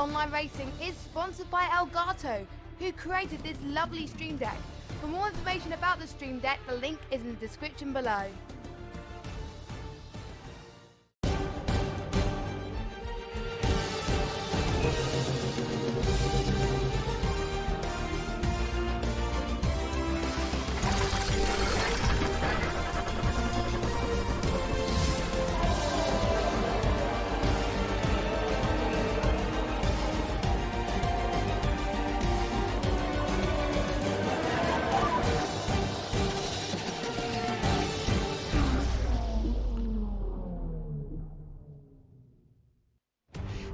Online Racing is sponsored by Elgato, who created this lovely stream deck. For more information about the stream deck, the link is in the description below.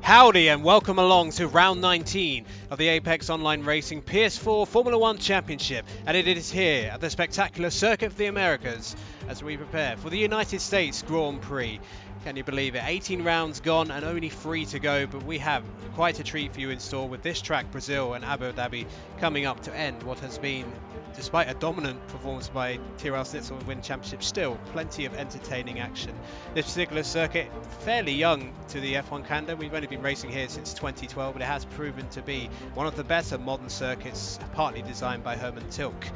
Howdy and welcome along to round 19 of the Apex Online Racing PS4 Formula 1 Championship, and it is here at the spectacular Circuit of the Americas as we prepare for the United States Grand Prix. Can you believe it? 18 rounds gone and only 3 to go, but we have quite a treat for you in store with this track, Brazil and Abu Dhabi, coming up to end what has been, despite a dominant performance by Tyrrell Snitzel win championship, still plenty of entertaining action. This particular circuit, fairly young to the F1 calendar. We've only been racing here since 2012, but it has proven to be one of the better modern circuits, partly designed by Herman Tilke.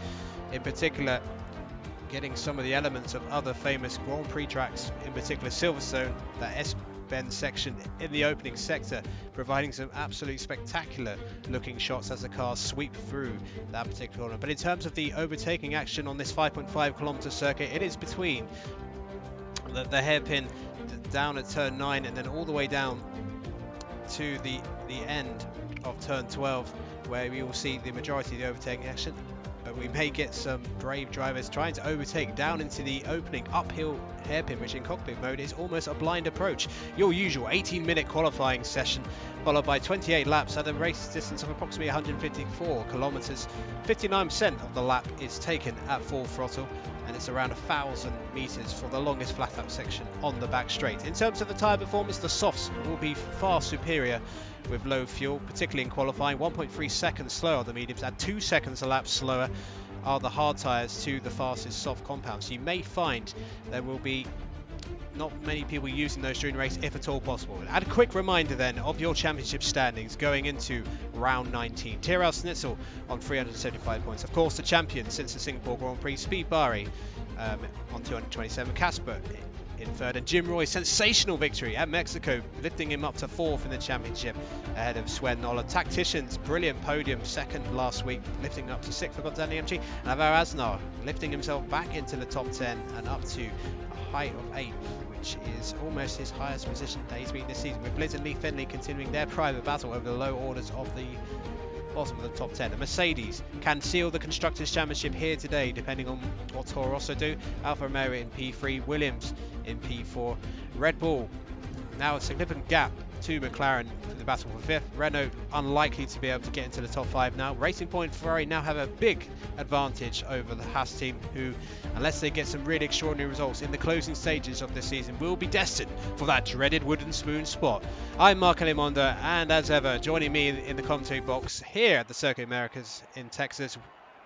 In particular, getting some of the elements of other famous Grand Prix tracks, in particular Silverstone, that S-bend section in the opening sector, providing some absolutely spectacular looking shots as the cars sweep through that particular corner. But in terms of the overtaking action on this 5.5 kilometer circuit, it is between the hairpin down at turn 9 and then all the way down to the end of turn 12, where we will see the majority of the overtaking action. But we may get some brave drivers trying to overtake down into the opening uphill hairpin, which in cockpit mode is almost a blind approach. Your usual 18-minute qualifying session, followed by 28 laps at a race distance of approximately 154 kilometers. 59% of the lap is taken at full throttle, and it's around 1,000 meters for the longest flat out section on the back straight. In terms of the tyre performance, the softs will be far superior with low fuel, particularly in qualifying. 1.3 seconds slower on the mediums and 2 seconds a lap slower are the hard tyres to the fastest soft compounds. You may find there will be not many people using those during the race, if at all possible. And a quick reminder then of your championship standings going into round 19. Tyrrell Snitzel on 375 points. Of course, the champion since the Singapore Grand Prix, Speed Bari on 227. Casper in third, and Jim Roy's sensational victory at Mexico, lifting him up to 4th in the championship ahead of Sven Noller. Tactician's brilliant podium, second last week, lifting up to 6th for Gonzalo MG, and Avar Aznar lifting himself back into the top 10 and up to a height of 8th, which is almost his highest position that he's been this season, with Blizz and Lee Finley continuing their private battle over the low orders of the bottom of the top 10. The Mercedes can seal the Constructors Championship here today, depending on what Toro Rosso do. Alfa Romeo in P3, Williams in P4. Red Bull, now a significant gap to McLaren for the battle for 5th. Renault unlikely to be able to get into the top 5 now. Racing Point Ferrari now have a big advantage over the Haas team, who, unless they get some really extraordinary results in the closing stages of this season, will be destined for that dreaded wooden spoon spot. I'm Mark Alimonda, and as ever, joining me in the commentary box here at the Circuit Americas in Texas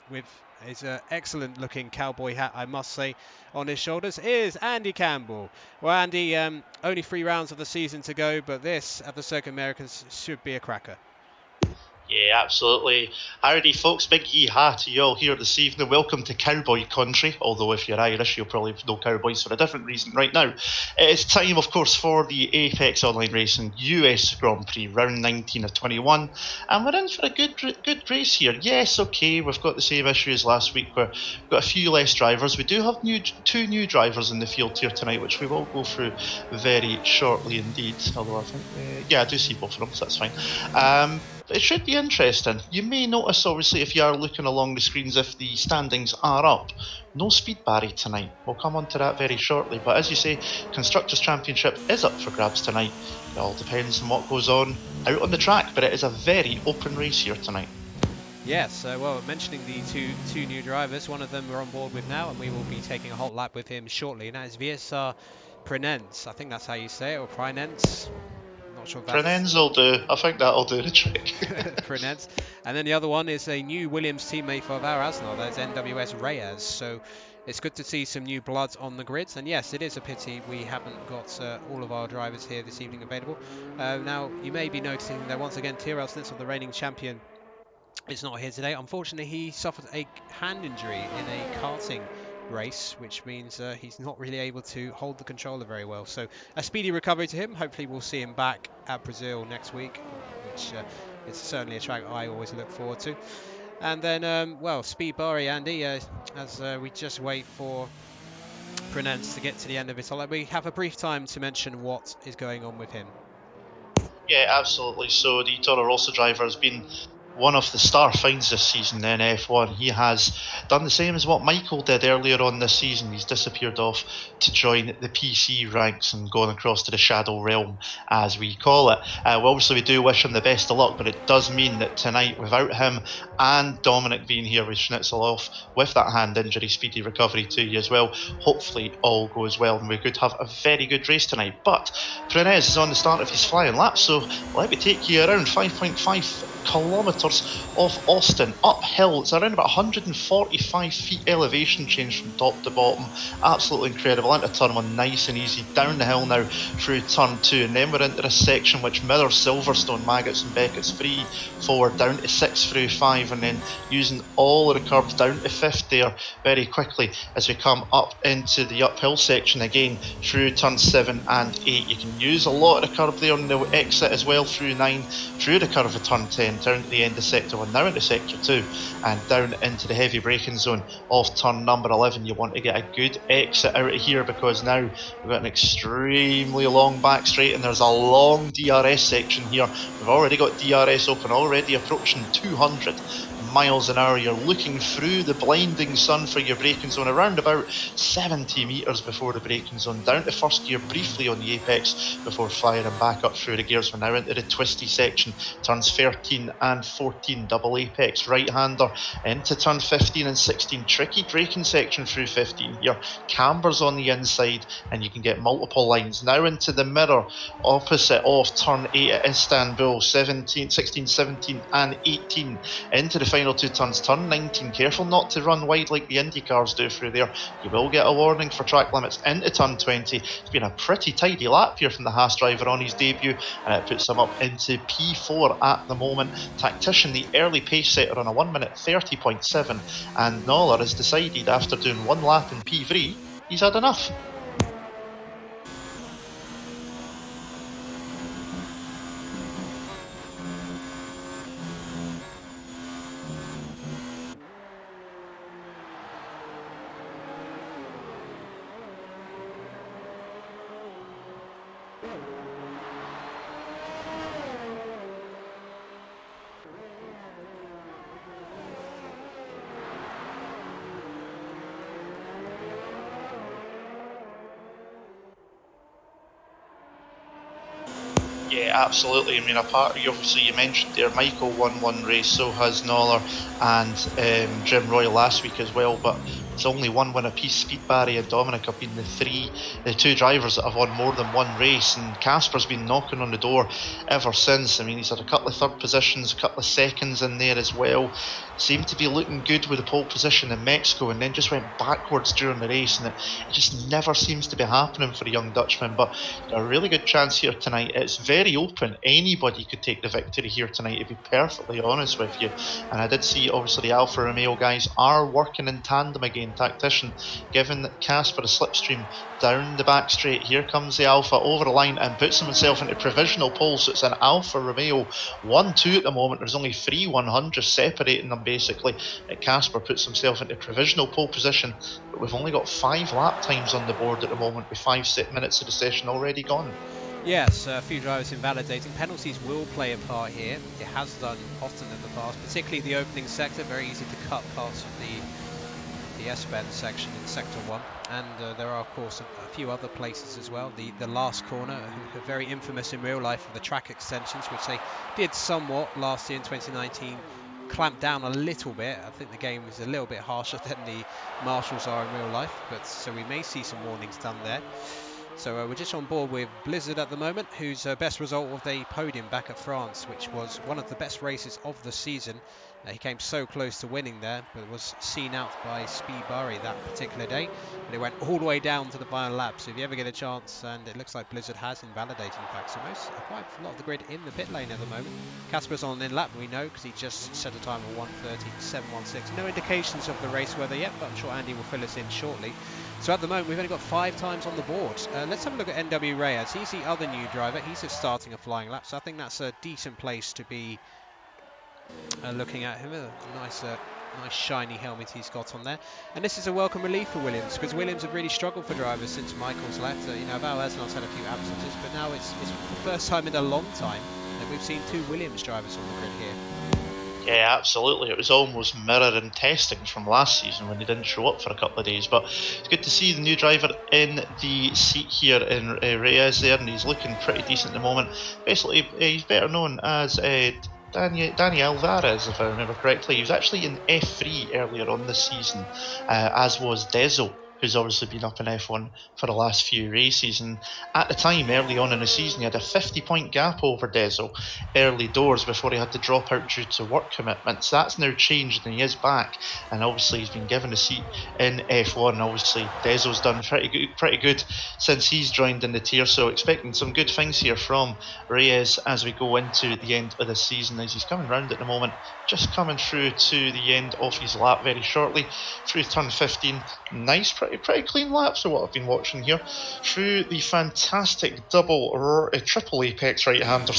with his excellent looking cowboy hat, I must say, on his shoulders, is Andy Campbell. Well, Andy, only 3 rounds of the season to go, but this at the Circuit Americas should be a cracker. Yeah, absolutely. Howdy folks, big yee-ha to you all here this evening. Welcome to Cowboy Country, although if you're Irish you'll probably know Cowboys for a different reason right now. It's time, of course, for the Apex Online Racing US Grand Prix, round 19 of 21, and we're in for a good race here. Yes, okay, we've got the same issue as last week where we've got a few less drivers. We do have two new drivers in the field here tonight, which we will go through very shortly indeed, although I think, yeah, I do see both of them, so that's fine. It should be interesting. You may notice, obviously, if you are looking along the screens, if the standings are up, no Speed Barry tonight. We'll come on to that very shortly. But as you say, Constructors Championship is up for grabs tonight. It all depends on what goes on out on the track, but it is a very open race here tonight. Yes, well, mentioning the two new drivers, one of them we're on board with now, and we will be taking a hot lap with him shortly, and that is Viesar Prinenz. I think that's how you say it, or Prinenz. Not not sure if that's... Prenenz will do. I think that'll do the trick. Prenenz. And then the other one is a new Williams teammate for Asnar. That's NWS Reyes. So it's good to see some new blood on the grids. And yes, it is a pity we haven't got all of our drivers here this evening available. Now, you may be noticing that once again, Tyrrell Snitzel, the reigning champion, is not here today. Unfortunately, he suffered a hand injury in a karting race, which means he's not really able to hold the controller very well. So a speedy recovery to him. Hopefully we'll see him back at Brazil next week, which is certainly a track I always look forward to. And then, well, Speed Barry, Andy, as we just wait for Prenenz to get to the end of it, we have a brief time to mention what is going on with him. Yeah, absolutely. So the Toro Rosso driver has been one of the star finds this season in F1. He has done the same as what Michael did earlier on this season. He's disappeared off to join the PC ranks and gone across to the Shadow Realm, as we call it. Well, obviously we do wish him the best of luck, but it does mean that tonight, without him and Dominic being here with Schnitzel off with that hand injury, speedy recovery to you as well. Hopefully all goes well and we could have a very good race tonight. But Prenez is on the start of his flying lap, so let me take you around 5.5 kilometres of Austin uphill. It's around about 145 feet elevation change from top to bottom. Absolutely incredible. Into turn one, nice and easy. Down the hill now through turn two, and then we're into a section which mirrors Silverstone, Maggots and Beckett's 3, 4, down to 6 through 5, and then using all of the curbs down to 5th there very quickly as we come up into the uphill section again through turn 7 and 8. You can use a lot of the curb there on the exit as well through 9, through the curve of turn 10, down to the end of sector 1, now into sector 2, and down into the heavy braking zone of turn number 11. You want to get a good exit out of here because now we've got an extremely long back straight and there's a long DRS section here. We've already got DRS open, already approaching 200 miles an hour. You're looking through the blinding sun for your braking zone around about 70 metres before the braking zone, down to first gear briefly on the apex before firing back up through the gears. We're now into the twisty section, turns 13 and 14, double apex right hander into turn 15 and 16, tricky braking section through 15 here. Cambers on the inside and you can get multiple lines. Now into the mirror opposite of turn 8 at Istanbul, 17, 16, 17 and 18 into the final two turns. Turn 19, careful not to run wide like the Indy cars do through there. You will get a warning for track limits. Into turn 20. It's been a pretty tidy lap here from the Haas driver on his debut, and it puts him up into P4 at the moment. Tactician, the early pace setter, on a 1 minute 30.7, and Noller has decided after doing one lap in P3 he's had enough. Yeah, absolutely. I mean, apart, obviously you mentioned there, Michael won one race, so has Noller and Jim Roy last week as well, but it's only one win apiece. Speed Barry and Dominic have been the two drivers that have won more than one race, and Casper's been knocking on the door ever since. I mean, he's had a couple of third positions, a couple of seconds in there as well. Seemed to be looking good with the pole position in Mexico, and then just went backwards during the race, and it just never seems to be happening for the young Dutchman. But a really good chance here tonight. It's very open. Anybody could take the victory here tonight, to be perfectly honest with you. And I did see, obviously, the Alfa Romeo guys are working in tandem again. Tactician giving Casper a slipstream down the back straight. Here comes the Alfa over the line and puts himself into provisional pole. So it's an Alfa Romeo 1-2 at the moment. There's only 3 100s separating them basically. Casper puts himself into provisional pole position, but we've only got 5 lap times on the board at the moment, with 5 minutes of the session already gone. Yes, a few drivers invalidating. Penalties will play a part here. It has done often in the past, particularly the opening sector. Very easy to cut parts of the S-bend section in sector 1, and there are of course a few other places as well. The last corner, who are very infamous in real life for the track extensions, which they did somewhat last year in 2019, clamped down a little bit. I think the game is a little bit harsher than the marshals are in real life, but so we may see some warnings done there. So we're just on board with Blizzard at the moment, whose best result of the podium back at France, which was one of the best races of the season. He came so close to winning there, but was seen out by Speed Barry that particular day. But it went all the way down to the final lap. So if you ever get a chance, and it looks like Blizzard has invalidated, in fact, so quite a lot of the grid in the pit lane at the moment. Casper's on an in-lap, we know, because he just set a time of 1:30.716. No indications of the race weather yet, but I'm sure Andy will fill us in shortly. So at the moment, we've only got 5 times on the board. Let's have a look at NW Reyes. He's the other new driver. He's just starting a flying lap, so I think that's a decent place to be looking at him. A nice shiny helmet he's got on there. And this is a welcome relief for Williams, because Williams have really struggled for drivers since Michael's left. You know, Val Esnol's had a few absences, but now it's the first time in a long time that we've seen 2 Williams drivers on the grid here. Yeah, absolutely. It was almost mirroring testing from last season when they didn't show up for a couple of days. But it's good to see the new driver in the seat here in Reyes there, and he's looking pretty decent at the moment. Basically, he's better known as Danny Alvarez, if I remember correctly. He was actually in F3 earlier on this season, as was Dezo, who's obviously been up in F1 for the last few races. And at the time, early on in the season, he had a 50-point gap over Dezo early doors before he had to drop out due to work commitments. That's now changed, and he is back, and obviously he's been given a seat in F1. Obviously Dezo's done pretty good since he's joined in the tier, so expecting some good things here from Reyes as we go into the end of the season, as he's coming round at the moment, just coming through to the end of his lap very shortly, through turn 15. Nice, pretty clean laps of what I've been watching here, through the fantastic triple apex right-hander,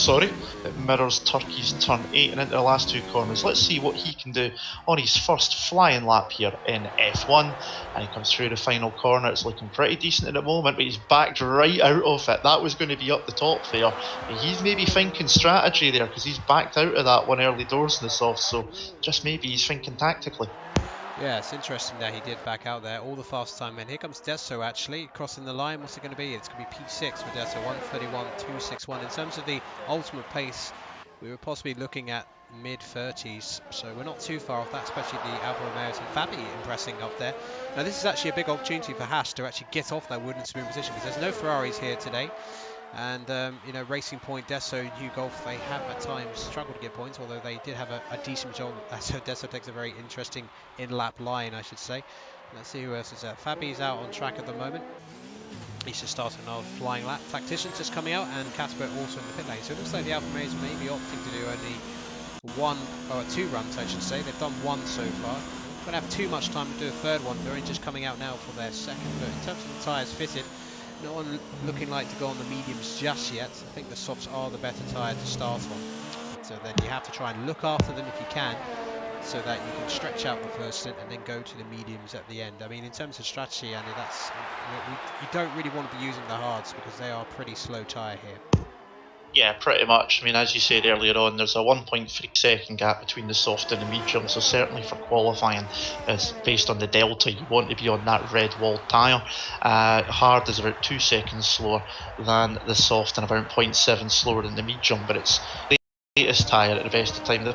it mirrors Turkey's turn 8 and into the last 2 corners. Let's see what he can do on his first flying lap here in F1, and he comes through the final corner. It's looking pretty decent at the moment, but he's backed right out of it. That was going to be up the top there. He's maybe thinking strategy there, because he's backed out of that one early doors in the soft, so just maybe he's thinking tactically. Yeah, it's interesting that he did back out there. All the fast time men. Here comes Deso actually crossing the line. What's it going to be? It's going to be P6 for Deso, 1:31.261. In terms of the ultimate pace, we were possibly looking at mid-30s, so we're not too far off that, especially the Alfa Romeos and Fabi impressing up there. Now this is actually a big opportunity for Haas to actually get off that wooden spoon position, because there's no Ferraris here today. And, you know, Racing Point, Deso, New Golf, they have at times struggled to get points, although they did have a decent result. So Deso takes a very interesting in-lap line, I should say. Let's see who else is there. Fabi's out on track at the moment. He's just starting another flying lap. Tactician's just coming out, and Casper also in the pit lane. So it looks like the Alfa Romeos may be opting to do only 2 runs, I should say. They've done 1 so far. Don't have too much time to do a 3rd one. They're only just coming out now for their 2nd. But in terms of the tyres fitted, no one looking like to go on the mediums just yet. I think the softs are the better tyre to start on. So then you have to try and look after them if you can, so that you can stretch out the first stint and then go to the mediums at the end. I mean, in terms of strategy, Andy, you don't really want to be using the hards, because they are pretty slow tyre here. Yeah, pretty much. I mean, as you said earlier on, there's a 1.3 second gap between the soft and the medium, so certainly for qualifying, based on the delta, you want to be on that red wall tyre. Hard is about 2 seconds slower than the soft, and about 0.7 slower than the medium, but it's the latest tyre at the best of time.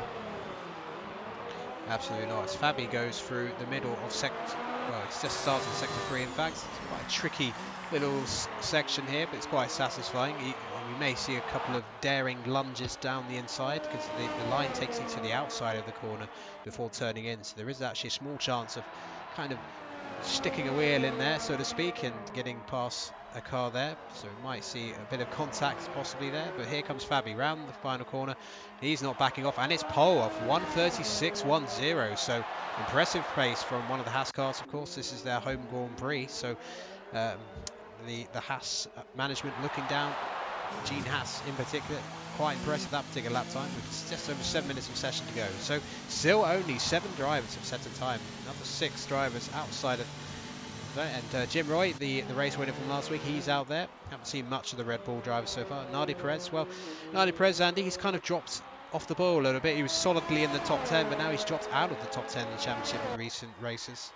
Absolutely not. As Fabi goes through the middle of it's just starting sector 3 in fact. It's quite a tricky little section here, but it's quite satisfying. We may see a couple of daring lunges down the inside, because the line takes you to the outside of the corner before turning in, so there is actually a small chance of kind of sticking a wheel in there, so to speak, and getting past a car there. So we might see a bit of contact possibly there, but here comes Fabi round the final corner. He's not backing off, and it's pole off, 1:36.10. So impressive pace from one of the Haas cars. Of course, this is their home Grand Prix, so the Haas management looking down, Gene Haas in particular, quite impressed with that particular lap time, with just over 7 minutes of session to go. So still only 7 drivers have set a time, another 6 drivers outside of that. And Jim Roy, the race winner from last week, he's out there. Haven't seen much of the Red Bull drivers so far. Nardi Perez, well, Nardi Perez, Andy, he's kind of dropped off the ball a little bit. He was solidly in the top 10, but now he's dropped out of the top 10 in the championship in recent races.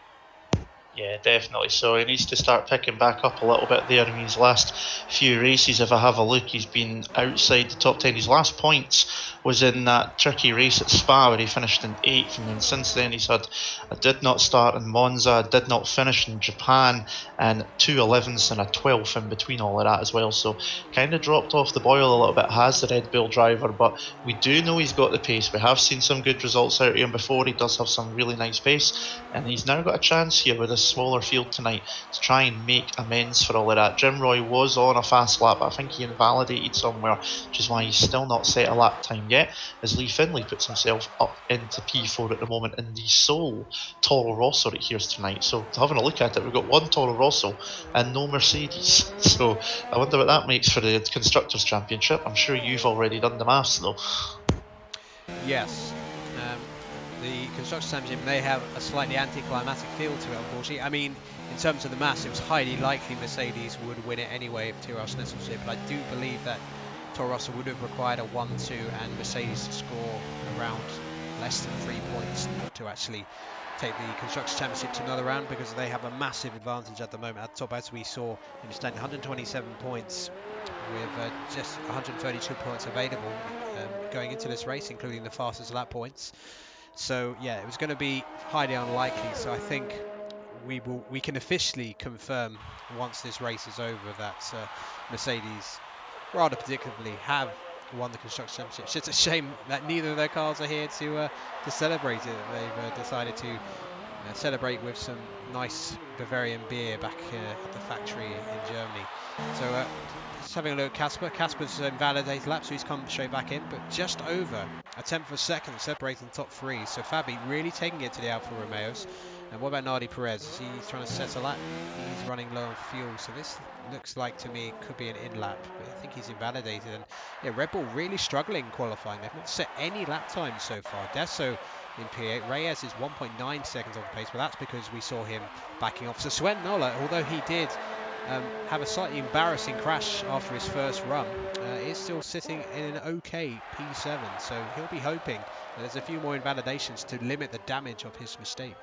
Yeah, definitely. So he needs to start picking back up a little bit there. I mean, his last few races, if I have a look, he's been outside the top 10. His last points was in that tricky race at Spa where he finished in 8th. And then since then, he's had a did not start in Monza, did not finish in Japan, and 2 11ths and a 12th in between all of that as well. So kind of dropped off the boil a little bit, has the Red Bull driver. But we do know he's got the pace. We have seen some good results out of him before. He does have some really nice pace. And he's now got a chance here with this smaller field tonight to try and make amends for all of that. Jim Roy was on a fast lap, but I think he invalidated somewhere, which is why he's still not set a lap time yet, as Lee Finlay puts himself up into P4 at the moment in the sole Toro Rosso that here's tonight. So having a look at it, we've got one Toro Rosso and no Mercedes. So I wonder what that makes for the Constructors Championship. I'm sure you've already done the maths though. Yes. The Constructors Championship may have a slightly anticlimactic feel to it, unfortunately. I mean, in terms of the mass, it was highly likely Mercedes would win it anyway if Toro Rosso was it, but I do believe that Toro Rosso would have required a 1-2 and Mercedes to score around less than 3 points to actually take the Constructors Championship to another round, because they have a massive advantage at the moment at the top, as we saw in the standing 127 points with just 132 points available going into this race, including the fastest lap points. So yeah, it was going to be highly unlikely. So I think we can officially confirm once this race is over that Mercedes, rather predictably, have won the Constructors Championship. It's just a shame that neither of their cars are here to celebrate it. They've decided to celebrate with some nice Bavarian beer back at the factory in Germany. So just having a look at Casper. Casper's invalidated lap, so he's come straight back in, but just over a tenth of a second separating the top 3. So Fabi really taking it to the Alfa Romeos. And what about Nardi Perez? He's trying to set a lap. He's running low on fuel, so this looks like to me could be an in-lap, but I think he's invalidated. And yeah, Red Bull really struggling qualifying. They've not set any lap times so far. Desso in P8. Reyes is 1.9 seconds off the pace, but that's because we saw him backing off. So Sven Nola, although he did have a slightly embarrassing crash after his first run, is still sitting in an okay P7, so he'll be hoping that there's a few more invalidations to limit the damage of his mistake.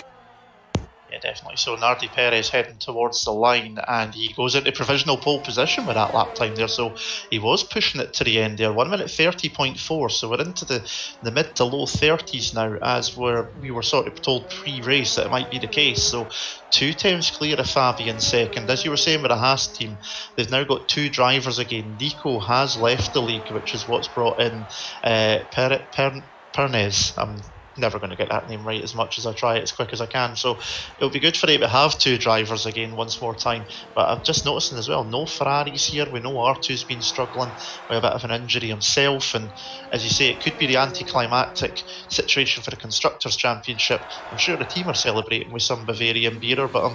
Yeah, definitely. So Nardi Perez heading towards the line, and he goes into provisional pole position with that lap time there. So he was pushing it to the end there. 1 minute 30.4. So we're into the mid to low 30s now, as we were sort of told pre-race that it might be the case. So 2 times clear of Fabi in second. As you were saying with the Haas team, they've now got 2 drivers again. Nico has left the league, which is what's brought in Pernes. I'm never going to get that name right as much as I try it as quick as I can. So it'll be good for them to have 2 drivers again once more time. But I'm just noticing as well, no Ferraris here. We know R2's been struggling with a bit of an injury himself. And as you say, it could be the anticlimactic situation for the Constructors Championship. I'm sure the team are celebrating with some Bavarian beer, but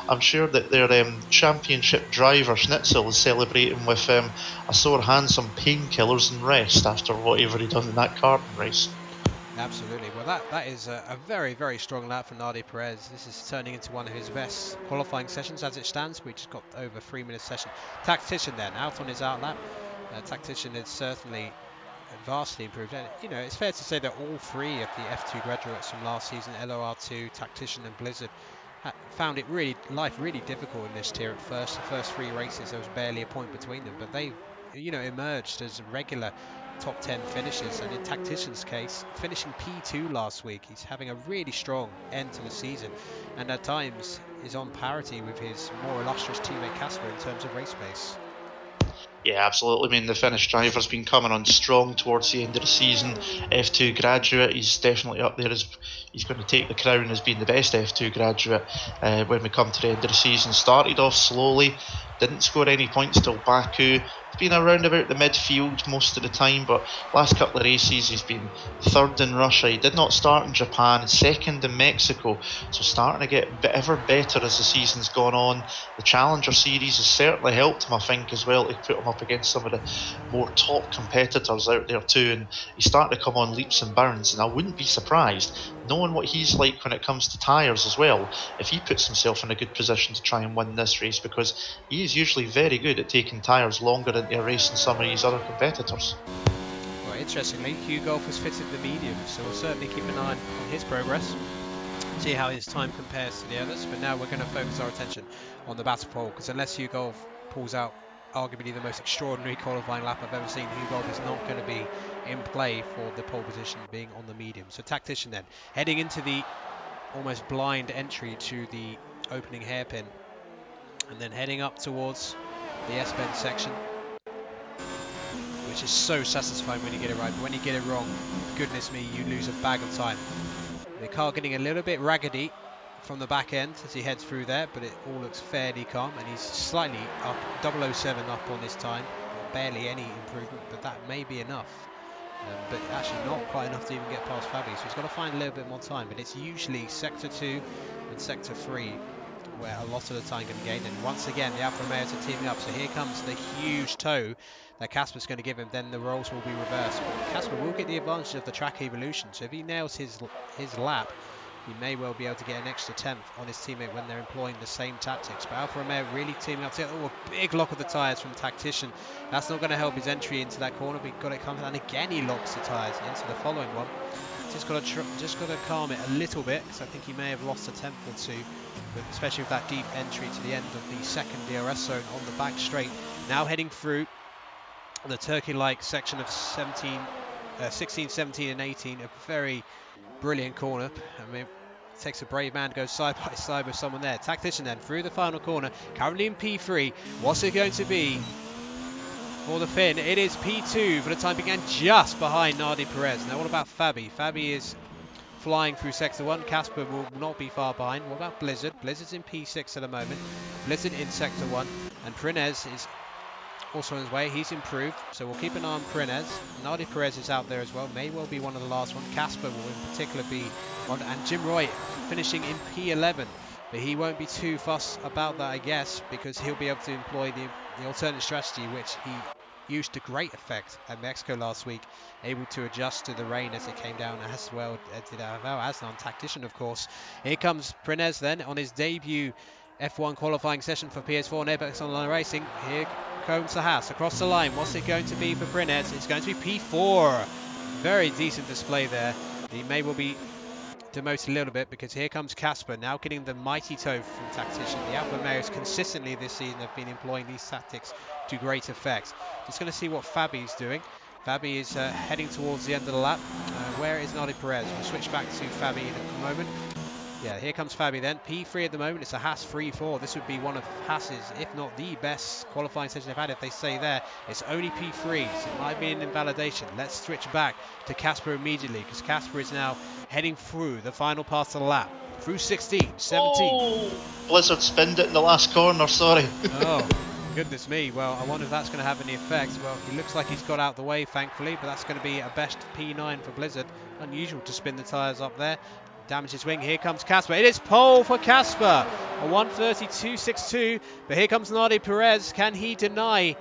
I'm sure that their championship driver Schnitzel is celebrating with a sore hand, some painkillers and rest after whatever he done in that karting race. Absolutely. Well, that is a very, very strong lap for Nardi Perez. This is turning into one of his best qualifying sessions as it stands. We just got over 3 minute session. Tactician then, out on his out lap. Tactician is certainly vastly improved. And, you know, it's fair to say that all 3 of the F2 graduates from last season, LOR2, Tactician and Blizzard, found life really difficult in this tier at first. The first 3 races, there was barely a point between them, but they, you know, emerged as regular top 10 finishes, and in Tactician's case, finishing P2 last week. He's having a really strong end to the season, and at times is on parity with his more illustrious teammate Casper in terms of race pace. Yeah, absolutely. I mean, the Finnish driver's been coming on strong towards the end of the season. F2 graduate, he's definitely up there. He's going to take the crown as being the best F2 graduate when we come to the end of the season. Started off slowly, didn't score any points till Baku. He's been around about the midfield most of the time, but last couple of races he's been 3rd in Russia. He did not start in Japan, 2nd in Mexico, so starting to get ever better as the season's gone on. The Challenger Series has certainly helped him, I think, as well, to put him up against some of the more top competitors out there too, and he's starting to come on leaps and bounds, and I wouldn't be surprised, knowing what he's like when it comes to tyres as well, if he puts himself in a good position to try and win this race, because he is usually very good at taking tyres longer into a race than some of his other competitors. Well, interestingly, Hugh Golf has fitted the medium, so we'll certainly keep an eye on his progress. see how his time compares to the others. But now we're going to focus our attention on the battle pole, because unless Hugo pulls out arguably the most extraordinary qualifying lap I've ever seen, Hugo is not going to be in play for the pole position being on the medium. So Tactician then heading into the almost blind entry to the opening hairpin, and then heading up towards the S-bend section, which is so satisfying when you get it right, but when you get it wrong, goodness me, you lose a bag of time. The car getting a little bit raggedy from the back end as he heads through there, but it all looks fairly calm, and he's slightly up, 007 up on his time, barely any improvement, but that may be enough. But actually not quite enough to even get past Fabi, so he's got to find a little bit more time. But it's usually Sector 2 and Sector 3 where a lot of the time can gain. And once again, the Alfa Romeos are teaming up, so here comes the huge tow that Casper's going to give him. Then the roles will be reversed. But Casper will get the advantage of the track evolution, so if he nails his lap, he may well be able to get an extra tenth on his teammate when they're employing the same tactics. But Alfa Romeo really teaming up together. Oh, a big lock of the tyres from Tactician. That's not going to help his entry into that corner, but got it coming, and again he locks the tyres into the following one. Just got to calm it a little bit, because I think he may have lost a tenth or two, but especially with that deep entry to the end of the second DRS zone on the back straight. Now heading through the Turkey-like section of 16, 17 and 18, a very brilliant corner. I mean, it takes a brave man to go side by side with someone there. Tactician then through the final corner, currently in P3. What's it going to be for the Finn? It is P2 for the time being, just behind Nardi Perez. Now what about Fabi? Fabi is flying through Sector 1. Casper will not be far behind. What about Blizzard? Blizzard's in P6 at the moment. Blizzard in Sector 1. And Prinez is also on his way. He's improved, so we'll keep an eye on Prinez. Nardi Perez is out there as well, may well be one of the last one. Casper will in particular be on, and Jim Roy finishing in P11, but he won't be too fussed about that, I guess, because he'll be able to employ the alternate strategy, which he used to great effect at Mexico last week, able to adjust to the rain as it came down, as well did Aslan Tactician, of course. Here comes Prinez then on his debut F1 qualifying session for PS4 and Apex Online Racing. Here comes the Haas across the line. What's it going to be for Prinez? It's going to be P4. Very decent display there. He may well be demoted a little bit, because here comes Casper now getting the mighty toe from Tactician. The Alfa Romeos consistently this season have been employing these tactics to great effect. Just going to see what Fabi's doing. Fabi is heading towards the end of the lap. Where is Nardi Perez? We'll switch back to Fabi in a moment. Yeah, here comes Fabi then. P3 at the moment. It's a Haas 3-4. This would be one of Haas's, if not the best qualifying session they've had. If they say there, it's only P3, so it might be an invalidation. Let's switch back to Casper immediately, because Casper is now heading through the final part of the lap. Through 16, 17. Oh, Blizzard spinned it in the last corner, sorry. Oh, goodness me. Well, I wonder if that's going to have any effect. Well, he looks like he's got out the way, thankfully, but that's going to be a best P9 for Blizzard. Unusual to spin the tyres up there. Damage his wing. Here comes Casper. It is pole for Casper. A 1:32.62. But here comes Nardi Perez. Can he deny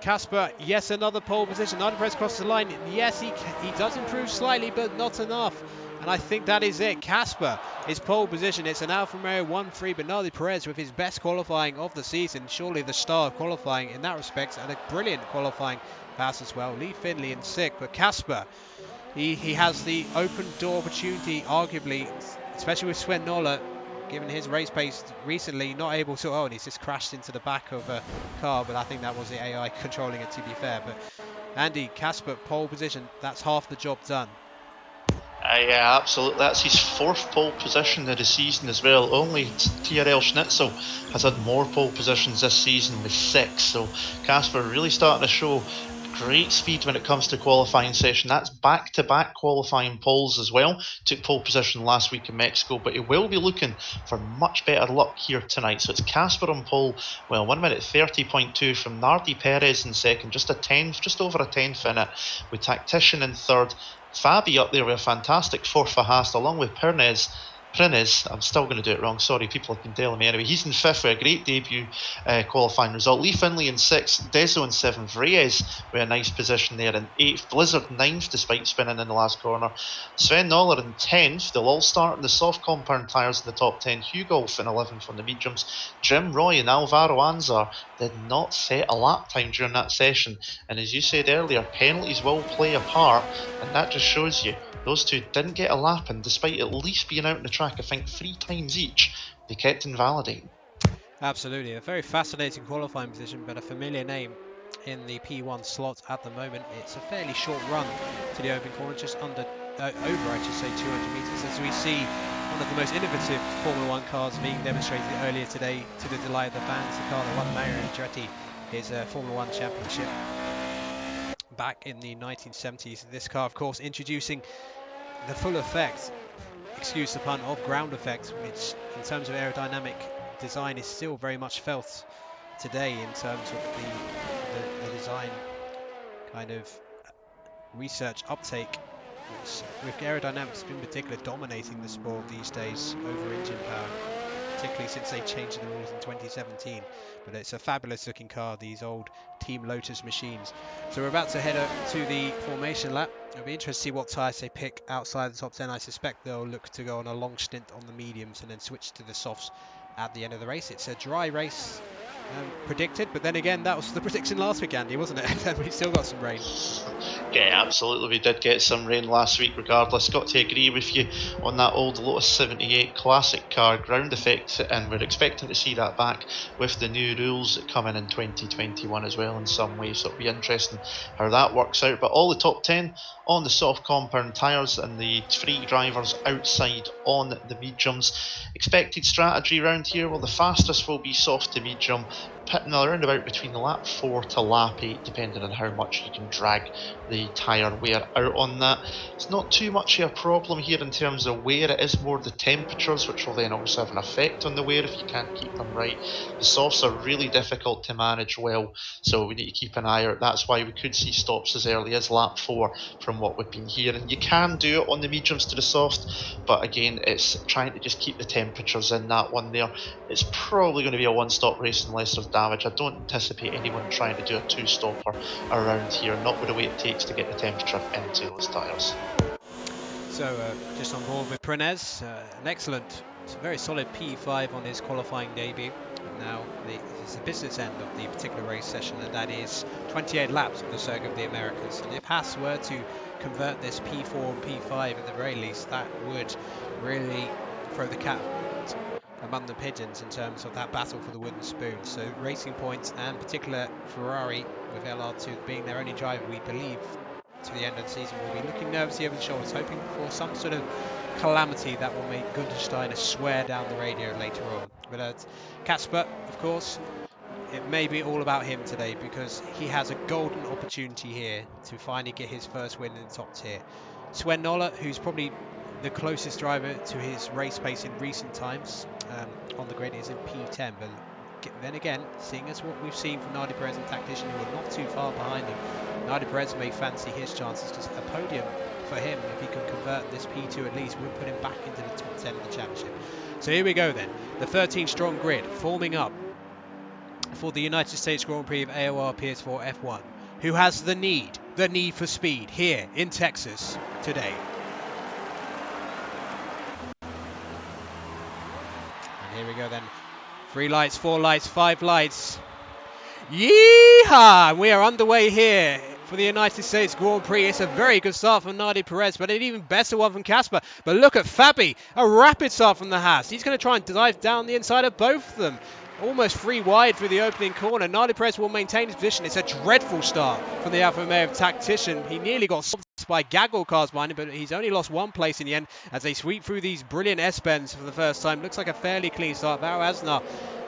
Casper? Yes, another pole position. Nardi Perez crosses the line. Yes, he does improve slightly, but not enough. And I think that is it. Casper is pole position. It's an Alfa Romeo 1-3, but Nardi Perez with his best qualifying of the season. Surely the star of qualifying in that respect, and a brilliant qualifying pass as well. Lee Finley in sixth, but Casper, He has the open door opportunity, arguably, especially with Sven Noller, given his race pace recently, not able to, and he's just crashed into the back of a car, but I think that was the AI controlling it, to be fair. But Andy, Casper, pole position, that's half the job done. Yeah, absolutely. That's his fourth pole position of the season as well. Only TRL Schnitzel has had more pole positions this season with 6. So Casper really starting to show great speed when it comes to qualifying session. That's back-to-back qualifying poles as well. Took pole position last week in Mexico, but he will be looking for much better luck here tonight. So it's Casper on pole. Well, 1:30.2 from Nardi Perez in second, just over a tenth in it, with Tactician in third. Fabi up there with a fantastic fourth for Haas, along with Prinez, I'm still going to do it wrong, sorry, people have been telling me anyway. He's in fifth with a great debut qualifying result. Lee Finley in sixth, Dezo in seventh, Reyes with a nice position there in eighth, Blizzard ninth despite spinning in the last corner, Sven Noller in 10th. They'll all start in the soft compound tyres in the top 10. Hugolf in 11th on the mediums. Jim Roy and Alvaro Anzar did not set a lap time during that session, and as you said earlier, penalties will play a part, and that just shows you those two didn't get a lap, and despite at least being out on the track, I think 3 times each, they kept invalidating. Absolutely, a very fascinating qualifying position, but a familiar name in the P1 slot at the moment. It's a fairly short run to the open corner, just over, I should say, 200 metres, as we see one of the most innovative Formula 1 cars being demonstrated earlier today to the delight of the fans. The car that won Mario Andretti his Formula 1 Championship back in the 1970s. This car, of course, introducing the full effect, excuse the pun, of ground effect, which in terms of aerodynamic design is still very much felt today in terms of the design kind of research uptake, which with aerodynamics in particular dominating the sport these days over engine power, particularly since they changed the rules in 2017. But it's a fabulous looking car, these old Team Lotus machines. So we're about to head up to the formation lap. It'll be interesting to see what tyres they pick outside the top 10. I suspect they'll look to go on a long stint on the mediums and then switch to the softs at the end of the race. It's a dry race predicted, but then again, that was the prediction last week, Andy, wasn't it? And we still got some rain. Yeah, absolutely, we did get some rain last week regardless. Got to agree with you on that old Lotus 78 classic car ground effect, and we're expecting to see that back with the new rules coming in 2021 as well in some way, so it'll be interesting how that works out. But all the top 10 on the soft compound tyres and the 3 drivers outside on the mediums. Expected strategy round here, well, the fastest will be soft to medium, pitting around about between lap 4 to lap 8, depending on how much you can drag the tyre wear out on that. It's not too much of a problem here in terms of wear, it is more the temperatures, which will then also have an effect on the wear if you can't keep them right. The softs are really difficult to manage well, so we need to keep an eye out. That's why we could see stops as early as lap 4 from what we've been hearing. You can do it on the mediums to the soft, but again, it's trying to just keep the temperatures in that one there. It's probably going to be a one-stop race unless there's damage. I don't anticipate anyone trying to do a 2-stopper around here, not with the way it takes to get the temperature into those tyres. So just on board with Prenez, an excellent, it's a very solid P5 on his qualifying debut. And now it's the business end of the particular race session, and that is 28 laps of the Circuit of the Americas. And if Haas were to convert this P4 and P5 at the very least, that would really throw the cat among the pigeons in terms of that battle for the wooden spoon. So Racing Point and particular Ferrari, with LR2 being their only driver, we believe, to the end of the season, will be looking nervously over the shoulders, hoping for some sort of calamity that will make Gunther Steiner swear down the radio later on. But Kasper, of course, it may be all about him today, because he has a golden opportunity here to finally get his first win in the top tier. Sven Nöller, who's probably the closest driver to his race pace in recent times on the grid, is in P10, but then again, seeing as what we've seen from Nardi Perez and Tactician, who are not too far behind him, Nardi Perez may fancy his chances. Just a podium for him, if he can convert this P2 at least, would put him back into the top 10 of the championship. So here we go then, the 13 strong grid forming up for the United States Grand Prix of AOR PS4 F1. Who has the need for speed here in Texas today? And here we go then. 3 lights, 4 lights, 5 lights. Yeehaw! We are underway here for the United States Grand Prix. It's a very good start from Nardi Perez, but an even better one from Kasper. But look at Fabi, a rapid start from the Haas. He's going to try and dive down the inside of both of them. Almost 3 wide through the opening corner. Nardi Perez will maintain his position. It's a dreadful start from the Alfa Romeo Tactician. He nearly got stopped by Gaggle cars behind him, but he's only lost 1 place in the end as they sweep through these brilliant S-bends for the first time. Looks like a fairly clean start. Val Asnar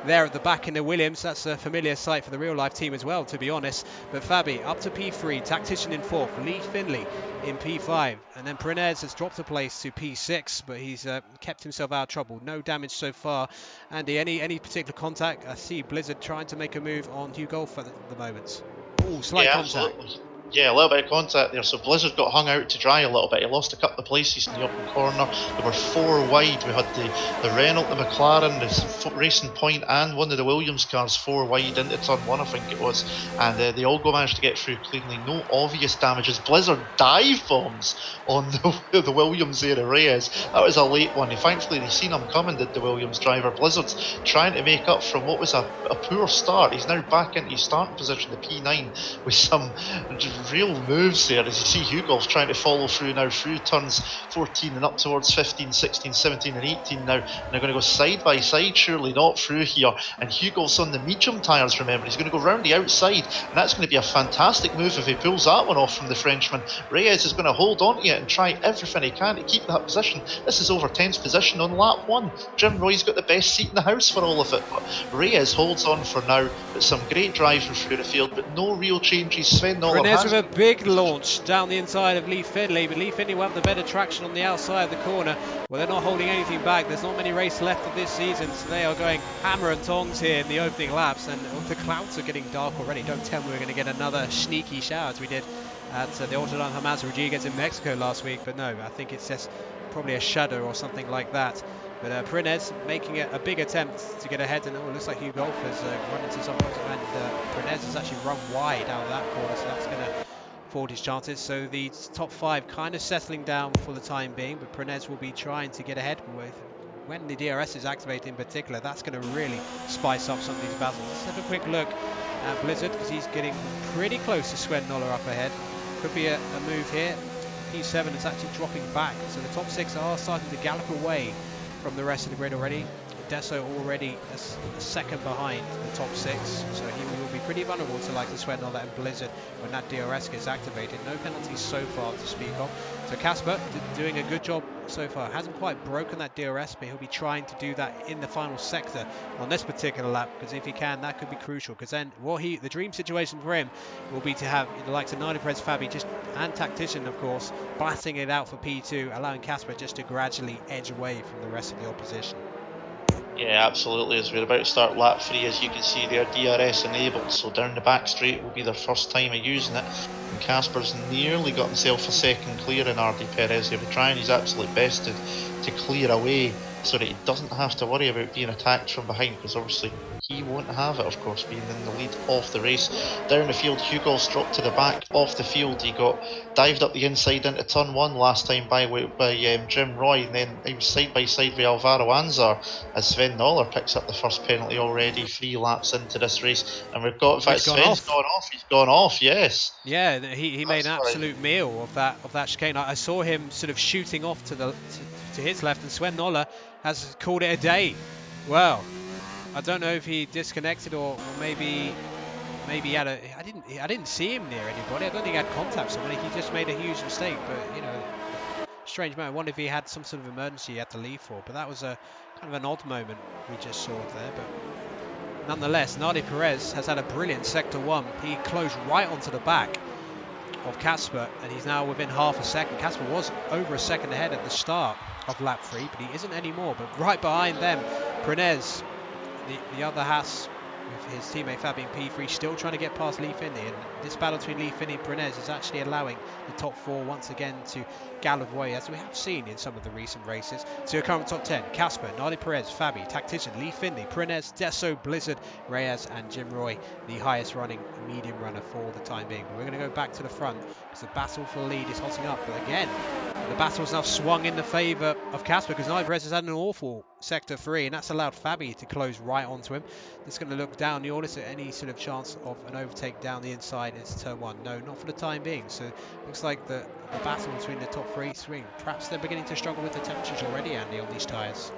there at the back in the Williams. That's a familiar sight for the real-life team as well, to be honest. But Fabi up to P3, Tactician in 4th, Lee Finley in P5, and then Prenez has dropped a place to P6, but he's kept himself out of trouble. No damage so far. Andy, any particular contact? I see Blizzard trying to make a move on Hugh Golf at the moment. Oh, slight contact. Absolutely. Yeah, a little bit of contact there. So Blizzard got hung out to dry a little bit. He lost a couple of places in the open corner. There were 4 wide. We had the Renault, the McLaren, the Racing Point, and one of the Williams cars 4 wide into turn 1, I think it was. And they all managed to get through cleanly. No obvious damages. Blizzard dive bombs on the Williams there, Reyes. That was a late one. Thankfully, they seen him coming, did the Williams driver. Blizzard's trying to make up from what was a poor start. He's now back into his starting position, the P9, with some real moves there as you see Hugolf's trying to follow through now through turns 14 and up towards 15, 16, 17 and 18 now, and they're going to go side by side, surely not through here, and Hugolf's on the medium tyres, remember, he's going to go round the outside, and that's going to be a fantastic move if he pulls that one off from the Frenchman. Reyes is going to hold on to it and try everything he can to keep that position. This is over 10's position on lap 1. Jim Roy's got the best seat in the house for all of it, but Reyes holds on for now, but some great driving through the field, but no real changes. Sven Noller Renez with a big launch down the inside of Lee Finley, but Lee Finley will have the better traction on the outside of the corner. Well, they're not holding anything back. There's not many races left of this season, so they are going hammer and tongs here in the opening laps, and the clouds are getting dark already. Don't tell me we're going to get another sneaky shower as we did at the Autodon Hermanos Rodriguez in Mexico last week, but no, I think it's just probably a shudder or something like that. But Prenez making a big attempt to get ahead, and it looks like Hugh Golf has run into some problems, and Prenez has actually run wide out of that corner, so that's going to forward his chances. So the top 5 kind of settling down for the time being, but Prenez will be trying to get ahead with. When the DRS is activated in particular, that's going to really spice up some of these battles. Let's have a quick look at Blizzard, because he's getting pretty close to Sven Noller up ahead. Could be a move here. P7 is actually dropping back, so the top 6 are starting to gallop away from the rest of the grid already. Deso already a second behind the top 6, so he will be pretty vulnerable to like the Sven Noller and Blizzard when that DRS gets activated. No penalties so far to speak of. So Casper doing a good job so far. Hasn't quite broken that DRS, but he'll be trying to do that in the final sector on this particular lap, because if he can, that could be crucial, because then the dream situation for him will be to have the likes of Nani Perez, Fabi, and Tactician, of course, blasting it out for P2, allowing Casper just to gradually edge away from the rest of the opposition. Yeah, absolutely. As we're about to start lap 3, as you can see, they're DRS enabled, so down the back straight will be their first time of using it. And Casper's nearly got himself a second clear in RD Perez. He'll be trying his absolute best to clear away so that he doesn't have to worry about being attacked from behind, because obviously he won't have it, of course, being in the lead of the race. Down the field, Hugolf's dropped to the back of the field. He got dived up the inside into turn 1 last time by Jim Roy, and then he was side by side with Alvaro Anzar as Sven Noller picks up the first penalty already 3 laps into this race. And we've got, in fact, Sven's gone off. He's gone off, yes. Yeah, he made an absolute meal of that chicane. I saw him sort of shooting off to his left, and Sven Noller has called it a day. Well, I don't know if he disconnected or maybe he had I didn't see him near anybody. I don't think he had contact with somebody. He just made a huge mistake, but you know, strange moment. I wonder if he had some sort of emergency he had to leave for, but that was a kind of an odd moment we just saw there. But nonetheless, Nani Perez has had a brilliant sector 1. He closed right onto the back of Casper, and he's now within half a second. Casper was over a second ahead at the start of lap 3, but he isn't anymore. But right behind them, Prenez, the other Haas, with his teammate Fabian P3, still trying to get past Lee Finney, and this battle between Lee Finney and Prenez is actually allowing the top 4 once again to gallop away, as we have seen in some of the recent races. So your current top 10: Casper, Nani Perez, Fabi, Tactician, Lee Finney, Prenez, Deso, Blizzard, Reyes and Jim Roy, the highest running medium runner for the time being. But we're going to go back to the front because the battle for the lead is hotting up. But again, the battle has now swung in the favour of Casper, because Nani Perez has had an awful sector 3, and that's allowed Fabi to close right onto him. It's going to look down the order, so any sort of chance of an overtake down the inside is turn 1. No, not for the time being. So looks like the battle between the top 3 swing. Perhaps they're beginning to struggle with the temperatures already, Andy, on these tyres.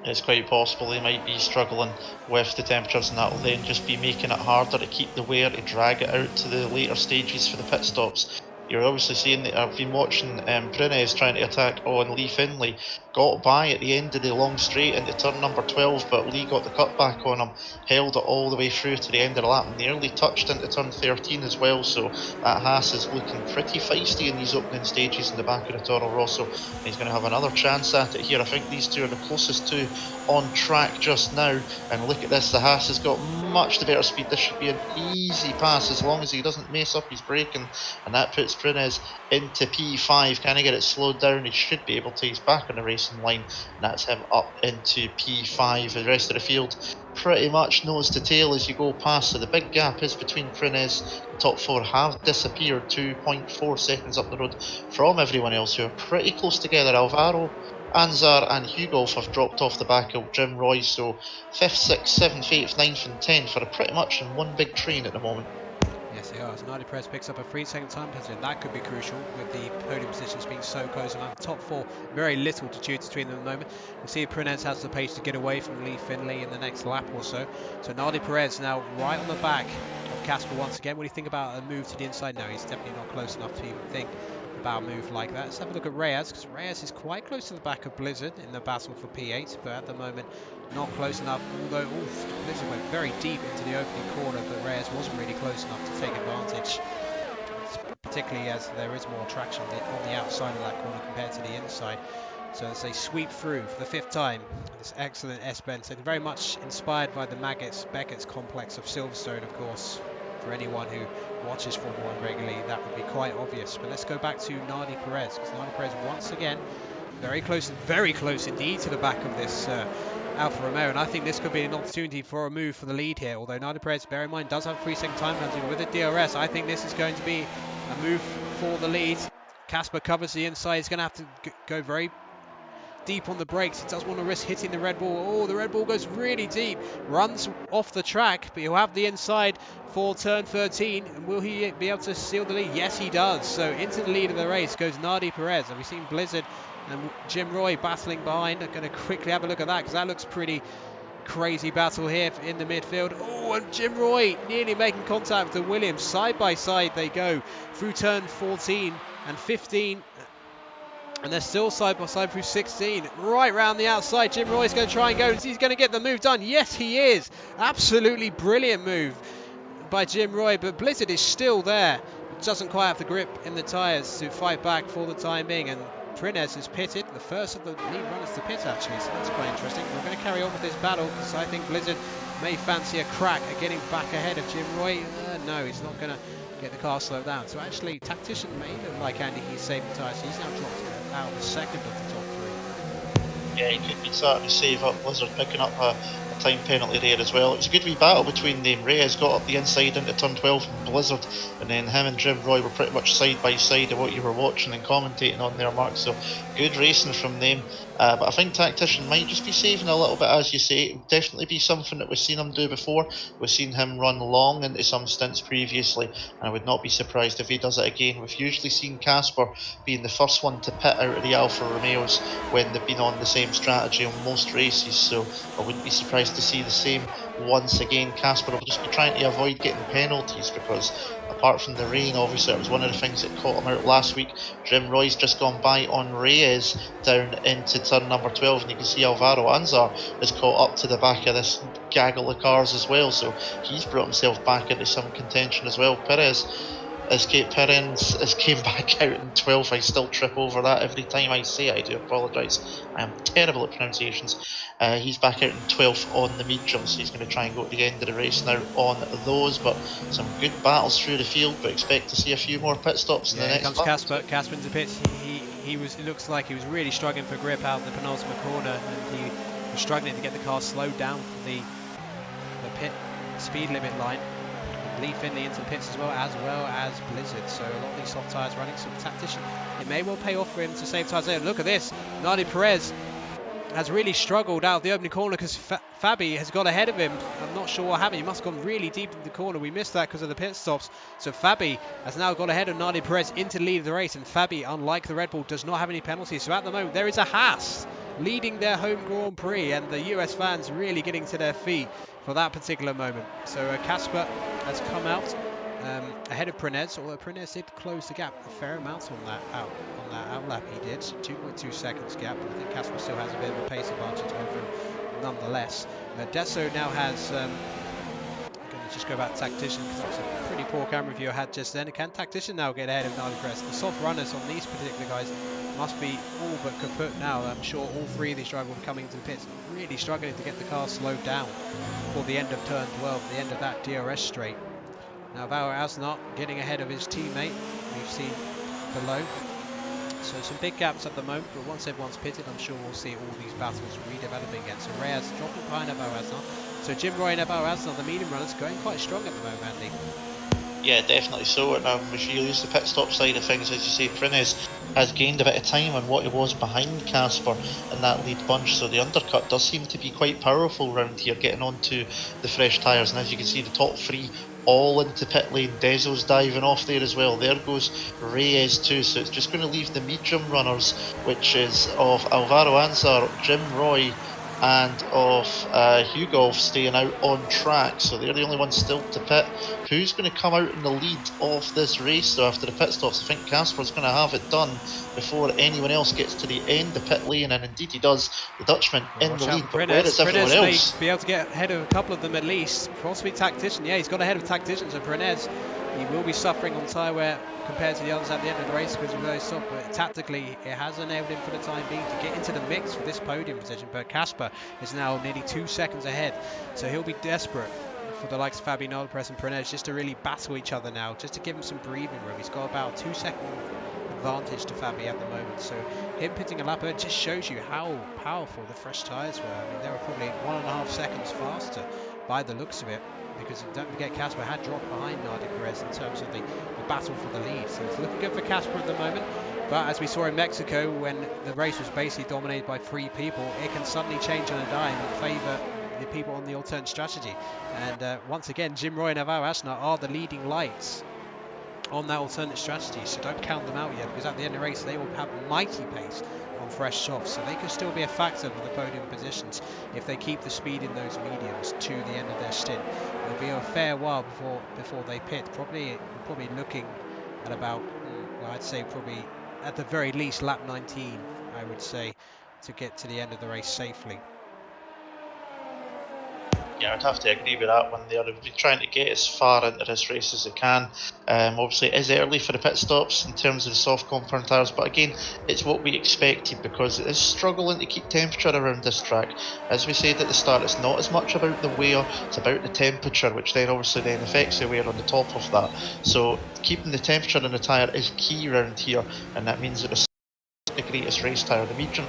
It's quite possible they might be struggling with the temperatures, and that will then just be making it harder to keep the wear, to drag it out to the later stages for the pit stops. You're obviously seeing that I've been watching Prenez trying to attack on Lee Finley. Got by at the end of the long straight into turn number 12, but Lee got the cutback on him, held it all the way through to the end of the lap, nearly touched into turn 13 as well. So that Haas is looking pretty feisty in these opening stages in the back of the Toro Rosso. He's going to have another chance at it here. I think these two are the closest two on track just now. And look at this, the Haas has got much the better speed. This should be an easy pass as long as he doesn't mess up his braking, and that puts Prenez into P5. Can he get it slowed down? He should be able to. He's back on the racing line, and that's him up into P5. The rest of the field pretty much nose to tail as you go past, so the big gap is between Prenez. The top 4 have disappeared 2.4 seconds up the road from everyone else, who are pretty close together. Alvaro, Anzar and Hugolf have dropped off the back of Jim Roy, so 5th, 6th, 7th, 8th, 9th and 10th are pretty much in one big train at the moment. Yes, Yes, they are. So Nardi Perez picks up a 3-second time penalty. That could be crucial with the podium positions being so close. And the top 4, very little to choose between them at the moment. We'll see if Prinez has the pace to get away from Lee Finlay in the next lap or so. So Nardi Perez now right on the back of Casper once again. What do you think about a move to the inside? No, he's definitely not close enough to even think about a move like that. Let's have a look at Reyes, because Reyes is quite close to the back of Blizzard in the battle for P8, but at the moment not close enough, although Blizzard went very deep into the opening corner, but Reyes wasn't really close enough to take advantage, particularly as there is more traction on the outside of that corner compared to the inside. So as they sweep through for the 5th time, this excellent S-Benz, and very much inspired by the Beckett's complex of Silverstone, of course. For anyone who watches Formula 1 regularly, that would be quite obvious. But let's go back to Nardi Perez, because Nardi Perez once again very close indeed to the back of this Alfa Romeo, and I think this could be an opportunity for a move for the lead here. Although Nardi Perez, bear in mind, does have a 3-second time penalty, but with the DRS, I think this is going to be a move for the lead. Casper covers the inside. He's going to have to go very deep on the brakes. He does want to risk hitting the Red Bull. Oh, the Red Bull goes really deep, runs off the track, but he'll have the inside for turn 13. And will he be able to seal the lead? Yes, he does. So into the lead of the race goes Nardi Perez. And we've seen Blizzard and Jim Roy battling behind. I'm going to quickly have a look at that, because that looks pretty crazy battle here in the midfield. Oh, and Jim Roy nearly making contact with the Williams. Side by side they go through turn 14 and 15. And they're still side by side through 16. Right round the outside, Jim Roy's going to try and go. He's going to get the move done. Yes, he is. Absolutely brilliant move by Jim Roy. But Blizzard is still there. Doesn't quite have the grip in the tyres to fight back for the time being. And Prinez is pitted. The first of the lead runners to pit, actually. So that's quite interesting. We're going to carry on with this battle, because I think Blizzard may fancy a crack at getting back ahead of Jim Roy. No, he's not going to get the car slowed down. So actually, Tactician may look like Andy. He's saving tyres. He's now dropped out of the second of the top 3. Yeah, he could be starting to save up. Blizzard picking up a time penalty there as well. It was a good wee battle between them. Reyes got up the inside into turn 12 from Blizzard, and then him and Jim Roy were pretty much side by side of what you were watching and commentating on there, Mark. So good racing from them. But I think Tactician might just be saving a little bit, as you say. It would definitely be something that we've seen him do before. We've seen him run long into some stints previously, and I would not be surprised if he does it again. We've usually seen Casper being the first one to pit out of the Alfa Romeos when they've been on the same strategy on most races, so I wouldn't be surprised to see the same once again. Casper will just be trying to avoid getting penalties, because apart from the rain, obviously it was one of the things that caught him out last week. Jim Roy's just gone by on Reyes down into turn number 12, and you can see Alvaro Anzar is caught up to the back of this gaggle of cars as well, so he's brought himself back into some contention as well. Perez came back out in 12th. I still trip over that every time I say it. I do apologise. I am terrible at pronunciations. He's back out in 12th on the mediums, so he's going to try and go to the end of the race now on those. But some good battles through the field, but expect to see a few more pit stops in the next comes Casper. Casper into pits. It looks like he was really struggling for grip out the penultimate corner, and he was struggling to get the car slowed down for the pit speed limit line. Lee Finlay into the pits as well as Blizzard. So a lot of these soft tyres running. So Tactician, it may well pay off for him to save tyres there. Look at this. Nardi Perez has really struggled out of the opening corner, because Fabi has got ahead of him. I'm not sure what happened. He must have gone really deep into the corner. We missed that because of the pit stops. So Fabi has now got ahead of Nardi Perez into the lead of the race. And Fabi, unlike the Red Bull, does not have any penalties. So at the moment, there is a Haas leading their home Grand Prix, and the US fans really getting to their feet for that particular moment. So Casper has come out ahead of Prinez, although Prinez did close the gap a fair amount on that outlap. He did 2.2 seconds gap, but I think Casper still has a bit of a pace advantage over him nonetheless. Desso now has I'm going to just go back to Tactician, because that was a pretty poor camera view I had just then. Can Tactician now get ahead of Nardi Perez? The soft runners on these particular guys must be all but kaput now. I'm sure all three of these drivers will be coming into the pits, really struggling to get the car slowed down for the end of turn 12, the end of that DRS straight. Now Valor Asnot getting ahead of his teammate, we've seen below. So some big gaps at the moment, but once everyone's pitted, I'm sure we'll see all these battles redeveloping again. So Reyes dropping behind Valor Asnot. So Jim Roy and Valor Asnot, the medium runners, going quite strong at the moment, Andy. Yeah, definitely so. And if you use the pit stop side of things, as you say, Prinez has gained a bit of time on what he was behind Casper in that lead bunch, so the undercut does seem to be quite powerful round here, getting onto the fresh tyres. And as you can see, the top three all into pit lane. Dezo's diving off there as well. There goes Reyes too. So it's just going to leave the medium runners, which is of Alvaro Anzar, Jim Roy, and of Hugolf staying out on track. So they're the only ones still to pit. Who's going to come out in the lead of this race though after the pit stops? I think Casper's going to have it done before anyone else gets to the end of pit lane, and indeed he does. The Dutchman in the lead, but where is everyone else? May be able to get ahead of a couple of them at least. Possibly Tactician, yeah, he's got ahead of Tactician, so Prenez, he will be suffering on tyre wear compared to the others at the end of the race because of those stop, but tactically it has enabled him for the time being to get into the mix for this podium position. But Casper is now nearly 2 seconds ahead, so he'll be desperate for the likes of Fabi, Nolpress and Prenez just to really battle each other now, just to give him some breathing room. He's got about 2 second advantage to Fabi at the moment, so him pitting a lap early just shows you how powerful the fresh tyres were. I mean, they were probably 1.5 seconds faster by the looks of it, because don't forget Casper had dropped behind Nardi Perez in terms of the battle for the lead, so it's looking good for Casper at the moment. But as we saw in Mexico, when the race was basically dominated by 3 people, it can suddenly change on a dime and favour the people on the alternate strategy. And once again, Jim Roy and Alvaro Asnar are the leading lights on that alternate strategy, so don't count them out yet, because at the end of the race they will have mighty pace on fresh softs, so they could still be a factor for the podium positions if they keep the speed in those mediums to the end of their stint. It'll be a fair while before they pit. Probably looking at about, well, I'd say probably at the very least lap 19, I would say, to get to the end of the race safely. Yeah, I'd have to agree with that one there. They've been trying to get as far into this race as they can. Obviously, it is early for the pit stops in terms of the soft compound tyres, but again, it's what we expected because it is struggling to keep temperature around this track. As we said at the start, it's not as much about the wear, it's about the temperature, which then obviously then affects the wear on the top of that. So keeping the temperature in the tyre is key around here, and that means that it's the greatest race tyre, the medium.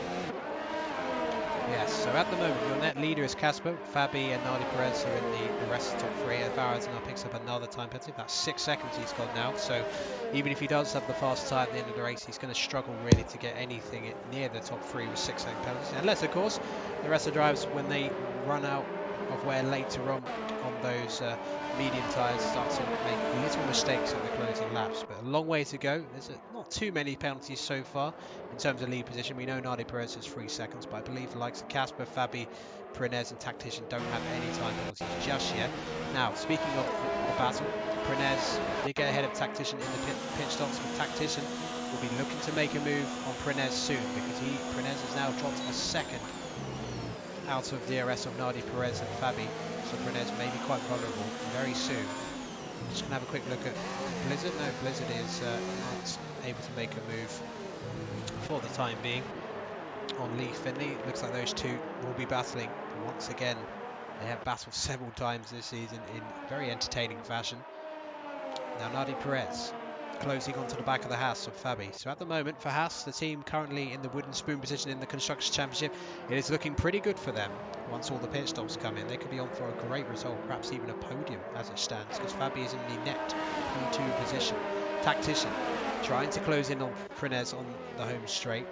Yes, so at the moment your net leader is Casper, Fabi and Nardi Perez are in the rest of the top 3. Alvarez now picks up another time penalty. That's 6 seconds he's got now, so even if he does have the fast tyre at the end of the race, he's going to struggle really to get anything near the top 3 with 6 second penalties, unless of course the rest of the drivers, when they run out of wear later on those medium tyres, start to make little mistakes in the closing laps. But a long way to go. There's not too many penalties so far in terms of lead position. We know Nardi Perez has 3 seconds, but I believe the likes of Casper, Fabi, Prenez and Tactician don't have any time penalties just yet. Now, speaking of the battle, Prenez did get ahead of Tactician in the pit stops, but Tactician will be looking to make a move on Prenez soon, because Prenez has now dropped a second out of DRS of Nardi Perez and Fabi, so Prenez may be quite vulnerable very soon. I'm just going to have a quick look at Blizzard. No, Blizzard is not able to make a move for the time being on Lee Finley. It looks like those two will be battling, but once again they have battled several times this season in very entertaining fashion. Now Nardi Perez closing onto the back of the Haas of Fabi. So at the moment for Haas, the team currently in the wooden spoon position in the Constructors Championship, it is looking pretty good for them. Once all the pit stops come in, they could be on for a great result, perhaps even a podium as it stands, because Fabi is in the net P2 position. Tactician trying to close in on Prenez on the home straight,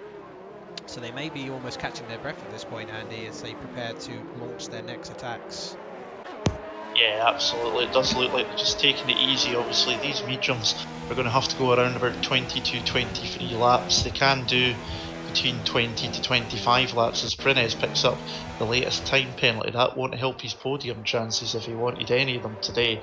so they may be almost catching their breath at this point, Andy, as they prepare to launch their next attacks. Yeah, absolutely. It does look like they're just taking it easy. Obviously, these mediums are going to have to go around about 20 to 23 laps. They can do between 20 to 25 laps as Prenez picks up the latest time penalty. That won't help his podium chances if he wanted any of them today.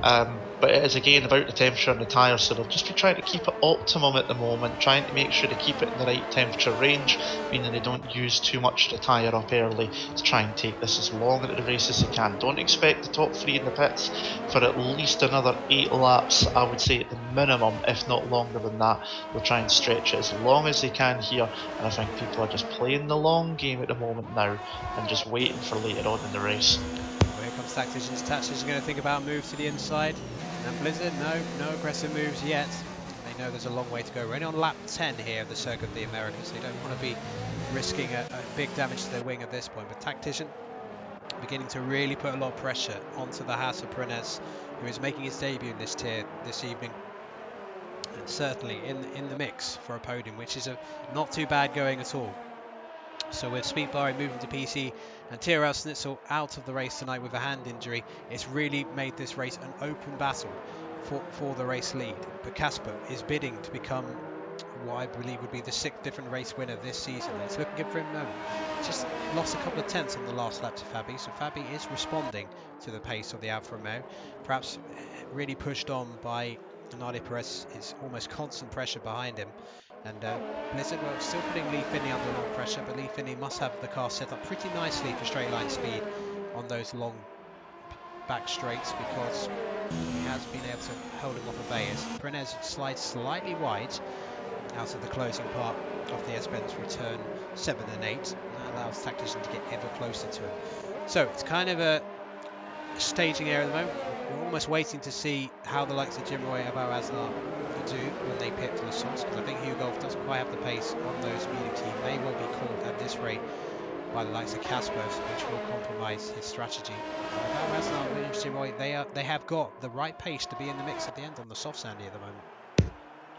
But it is again about the temperature on the tyres, so they'll just be trying to keep it optimum at the moment, trying to make sure they keep it in the right temperature range, meaning they don't use too much of the tyre up early to try and take this as long into the race as they can. Don't expect the top 3 in the pits for at least another 8 laps, I would say at the minimum, if not longer than that. They'll try and stretch it as long as they can here, and I think people are just playing the long game at the moment now and just waiting for later on in the race. Well, here comes Tactician's. Tactician's going to think about a move to the inside. And Blizzard, no aggressive moves yet. They know there's a long way to go. We're only on lap 10 here of the Circuit of the Americas. They don't want to be risking a big damage to their wing at this point. But Tactician beginning to really put a lot of pressure onto the Haas of Prenez, who is making his debut in this tier this evening. And certainly in the mix for a podium, which is not too bad going at all. So with Speedbarry moving to PC and Tyrrell Snitzel out of the race tonight with a hand injury, it's really made this race an open battle for the race lead. But Casper is bidding to become what I believe would be the 6th different race winner this season. And it's looking good for him now. Just lost a couple of tenths on the last lap to Fabi, so Fabi is responding to the pace of the Alfa Romeo. Perhaps really pushed on by Nadia Perez, is almost constant pressure behind him. And Blizzard, well, still putting Lee Finney under a lot of pressure, but Lee Finney must have the car set up pretty nicely for straight line speed on those long back straights, because he has been able to hold him off a bay as Prenez slides slightly wide out of the closing part of the S-Benz return 7 and 8. That allows Tactician to get ever closer to him. So it's kind of a staging area at the moment. We're almost waiting to see how the likes of Jim Roy and Abou Asnar do when they pit to the source, because I think Hugo Golf doesn't quite have the pace on those mediums. He may well be caught at this rate by the likes of Casper, which will compromise his strategy. Abou Asnar and Williams Jim Roy, they have got the right pace to be in the mix at the end on the soft sandy at the moment.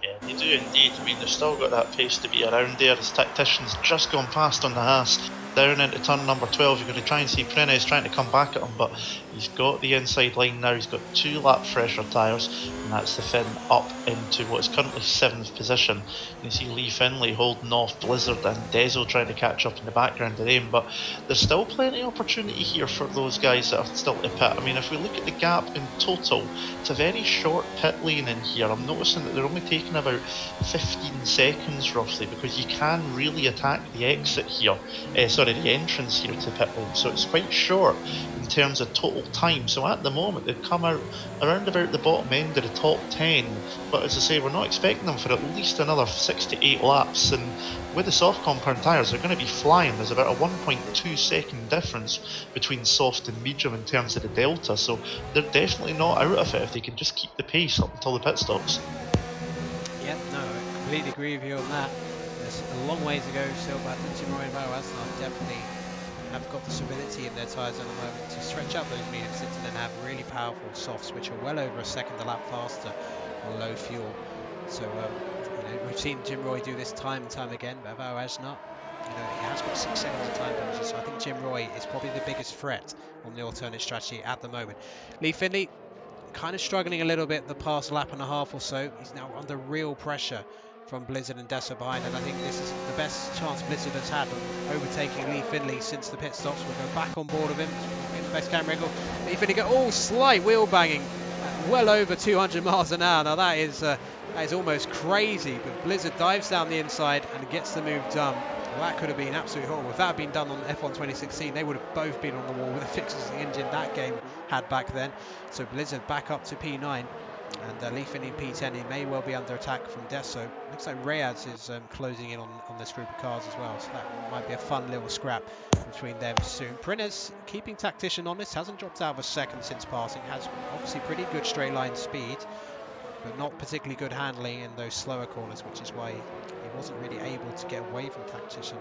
Yeah, they do indeed. I mean, they've still got that pace to be around there. As Tactician's just gone past on the Haas. Down into turn number 12, you're going to try and see Prenez trying to come back at him, but he's got the inside line now. He's got 2 lap fresher tyres, and that's the Finn up into what is currently 7th position. You can see Lee Finlay holding off Blizzard and Dezo trying to catch up in the background of them, but there's still plenty of opportunity here for those guys that are still to pit. I mean, if we look at the gap in total, it's a very short pit lane in here. I'm noticing that they're only taking about 15 seconds roughly, because you can really attack the exit here. The entrance here to pit lane, so it's quite short in terms of total time. So at the moment they've come out around about the bottom end of the top 10, but as I say, we're not expecting them for at least another 6 to 8 laps, and with the soft compound tyres they're going to be flying. There's about a 1.2 second difference between soft and medium in terms of the delta, so they're definitely not out of it if they can just keep the pace up until the pit stops. Yeah, no, I completely agree with you on that. There's a long way to go still, but I think Jim Roy and Abou Asnar definitely have got the stability in their tyres at the moment to stretch up those medium sits and then have really powerful softs, which are well over a second a lap faster on low fuel. So we've seen Jim Roy do this time and time again, but Abou Asnar, he has got 6 seconds of time penalty, so I think Jim Roy is probably the biggest threat on the alternate strategy at the moment. Lee Finlay kind of struggling a little bit the past lap and a half or so. He's now under real pressure from Blizzard and Deso behind, and I think this is the best chance Blizzard has had of overtaking Lee Finlay since the pit stops. We'll go back on board of him in the best camera angle. Lee Finlay slight wheel banging well over 200 miles an hour. Now that is almost crazy, but Blizzard dives down the inside and gets the move done. Well, that could have been absolutely horrible. If that had been done on F1 2016, they would have both been on the wall with the fixes of the engine that game had back then. So Blizzard back up to P9. And Lee Finney in P10, he may well be under attack from Deso. Looks like Reyes is closing in on this group of cars as well, so that might be a fun little scrap between them soon. Prenez, keeping Tactician honest, hasn't dropped out of a second since passing, has obviously pretty good straight line speed, but not particularly good handling in those slower corners, which is why he wasn't really able to get away from Tactician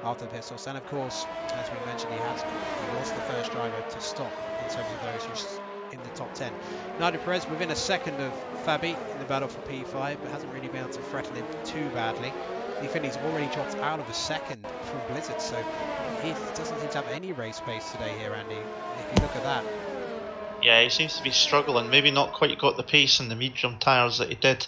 after the pit stops. And of course, as we mentioned, he was the first driver to stop in terms of those who in the top 10. Nadia Perez within a second of Fabi in the battle for P5, but hasn't really been able to threaten him too badly. Lee Finney's already dropped out of a second from Blizzard, so he doesn't seem to have any race pace today here, Andy, if you look at that. Yeah, he seems to be struggling, maybe not quite got the pace in the medium tyres that he did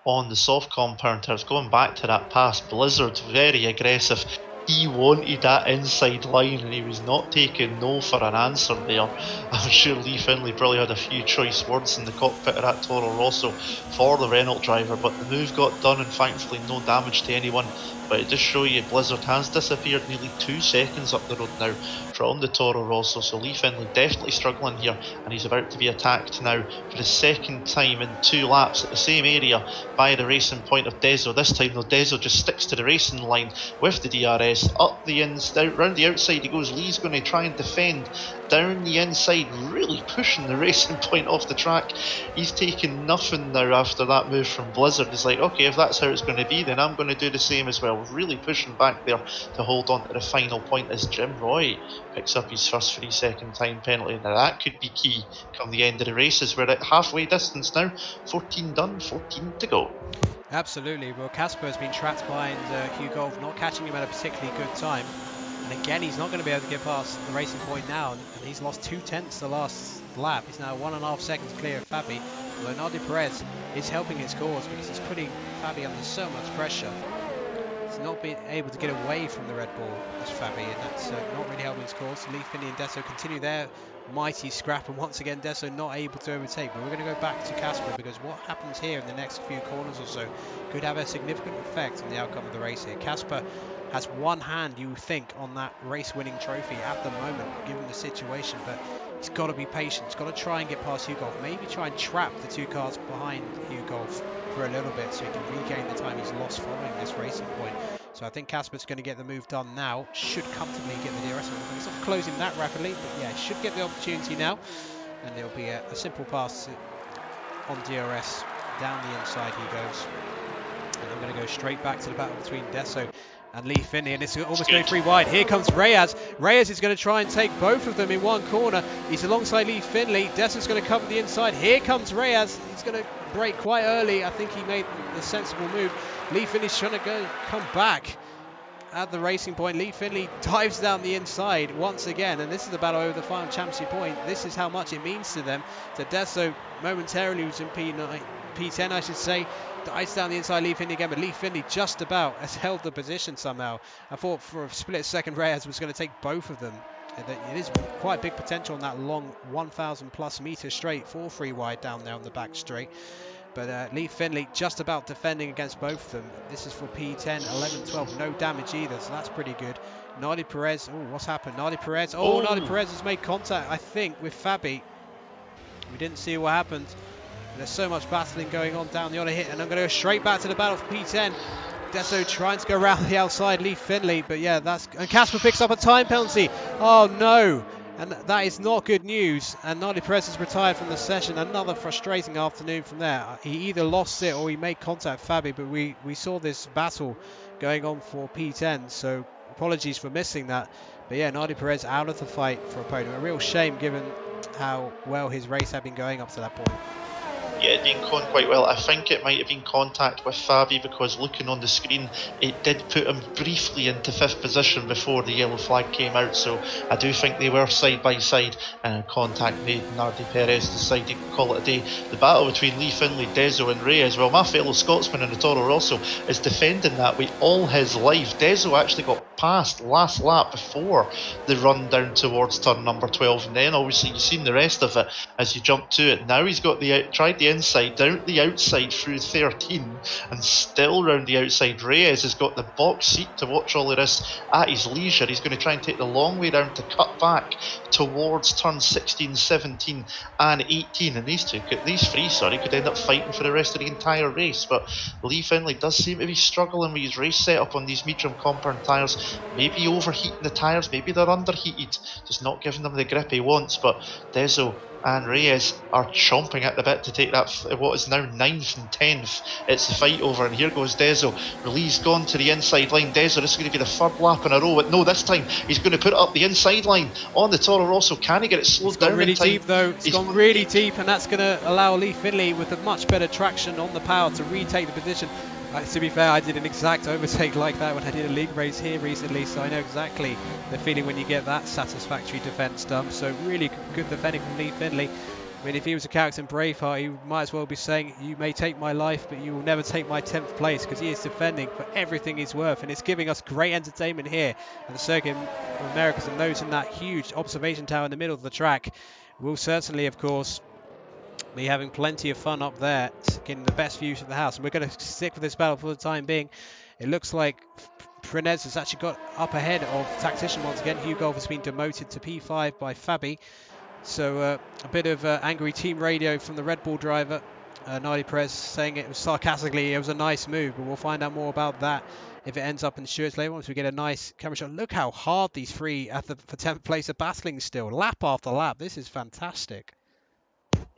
on the soft compound tyres. Going back to that pass, Blizzard very aggressive. He wanted that inside line and he was not taking no for an answer there. I'm sure Lee Finlay probably had a few choice words in the cockpit of that Toro Rosso for the Renault driver, but the move got done and thankfully no damage to anyone. But it does show you Blizzard has disappeared nearly 2 seconds up the road now from the Toro Rosso, so Lee Finlay definitely struggling here, and he's about to be attacked now for the second time in 2 laps at the same area by the racing point of Deso. This time though, Deso just sticks to the racing line with the DRS up the inside, round the outside he goes. Lee's going to try and defend down the inside, really pushing the racing point off the track. He's taking nothing now after that move from Blizzard. He's like, okay, if that's how it's going to be, then I'm going to do the same as well. Really pushing back there to hold on to the final point as Jim Roy picks up his first 3-second time penalty. Now that could be key come the end of the races. We're at halfway distance now, 14 done, 14 to go. Absolutely. Well, Casper has been trapped behind Hugo, not catching him at a particularly good time. And again, he's not going to be able to get past the racing point now. And he's lost 2/10 the last lap. He's now 1.5 seconds clear of Fabi. Although Nardi Perez is helping his cause because he's putting Fabi under so much pressure. He's not been able to get away from the Red Bull as Fabi, and that's not really helping his cause. Lee Finney and Desso continue their mighty scrap, and once again Desso not able to overtake. But we're going to go back to Casper because what happens here in the next few corners or so could have a significant effect on the outcome of the race here. Casper has one hand, you would think, on that race-winning trophy at the moment, given the situation, but he's got to be patient. He's got to try and get past Hugo. Maybe try and trap the 2 cars behind Hugo for a little bit so he can regain the time he's lost following this racing point. So I think Casper's going to get the move done now. Should comfortably get the DRS. It's not closing that rapidly, but yeah, should get the opportunity now. And there'll be a simple pass on DRS. Down the inside he goes. And I'm going to go straight back to the battle between Desso and Lee Finney, and it's almost going 3 wide. Here comes Reyes. Reyes is going to try and take both of them in one corner. He's alongside Lee Finley. Desso's going to cover the inside. Here comes Reyes. He's going to brake quite early. I think he made the sensible move. Lee Finley's trying to come back at the racing point. Lee Finley dives down the inside once again, and this is the battle over the final championship point. This is how much it means to them. So Desso momentarily was in P10, I should say. Dives down the inside, Lee Finley again, but Lee Finley just about has held the position somehow. I thought for a split second Reyes was going to take both of them. It is quite big potential on that long 1,000 plus meter straight, 4-3 wide down there on the back straight. But Lee Finley just about defending against both of them. This is for P10, 11, 12, no damage either, so that's pretty good. Nardi Perez, oh, what's happened? Nardi Perez, Nardi Perez has made contact, I think, with Fabi. We didn't see what happened. There's so much battling going on down the other hit, and I'm going to go straight back to the battle for P10. Desso trying to go around the outside, Lee Finley, but yeah, and Casper picks up a time penalty. Oh no, and that is not good news. And Nardi Perez is retired from the session. Another frustrating afternoon from there. He either lost it or he made contact with Fabi, but we saw this battle going on for P10, so apologies for missing that. But yeah, Nardi Perez out of the fight for a podium. A real shame given how well his race had been going up to that point. Yeah, it didn't con quite well. I think it might have been contact with Fabi because looking on the screen, it did put him briefly into 5th position before the yellow flag came out. So I do think they were side by side, and contact made. Nardi Perez decided to call it a day. The battle between Lee Finley, Desso and Reyes, well, my fellow Scotsman in the Toro Rosso is defending that with all his life. Desso actually got past last lap before the run down towards turn number 12, and then obviously you've seen the rest of it as you jump to it. Now he's got tried the inside, down the outside through 13, and still round the outside. Reyes has got the box seat to watch all of this at his leisure. He's going to try and take the long way down to cut back towards turn 16, 17 and 18, and these three could end up fighting for the rest of the entire race. But Lee Finley does seem to be struggling with his race setup on these medium compound tyres. Maybe overheating the tyres, maybe they're underheated, just not giving them the grip he wants. But Desso and Reyes are chomping at the bit to take that, what is now 9th and 10th. It's the fight over, and here goes Desso. Lee's gone to the inside line. Desso, this is going to be the 3rd lap in a row, but no, this time he's going to put it up the inside line on the Toro Rosso. Can he get it slowed down? It's gone really deep though. It's gone really deep, and that's going to allow Lee Finley with a much better traction on the power to retake the position. To be fair, I did an exact overtake like that when I did a league race here recently, so I know exactly the feeling when you get that satisfactory defence done. So really good defending from Lee Finley. I mean, if he was a character in Braveheart, he might as well be saying, you may take my life, but you will never take my 10th place, because he is defending for everything he's worth, and it's giving us great entertainment here at the Circuit of Americas, and those in that huge observation tower in the middle of the track will certainly, of course, be having plenty of fun up there, getting the best views of the house. And we're going to stick with this battle for the time being. It looks like Prenez has actually got up ahead of Tactician once again. Hugo has been demoted to P5 by Fabi. So a bit of angry team radio from the Red Bull driver. Nardi Perez saying it was sarcastically, it was a nice move, but we'll find out more about that if it ends up in the Stewart's later once we get a nice camera shot. Look how hard these three for 10th place are battling still, lap after lap. This is fantastic.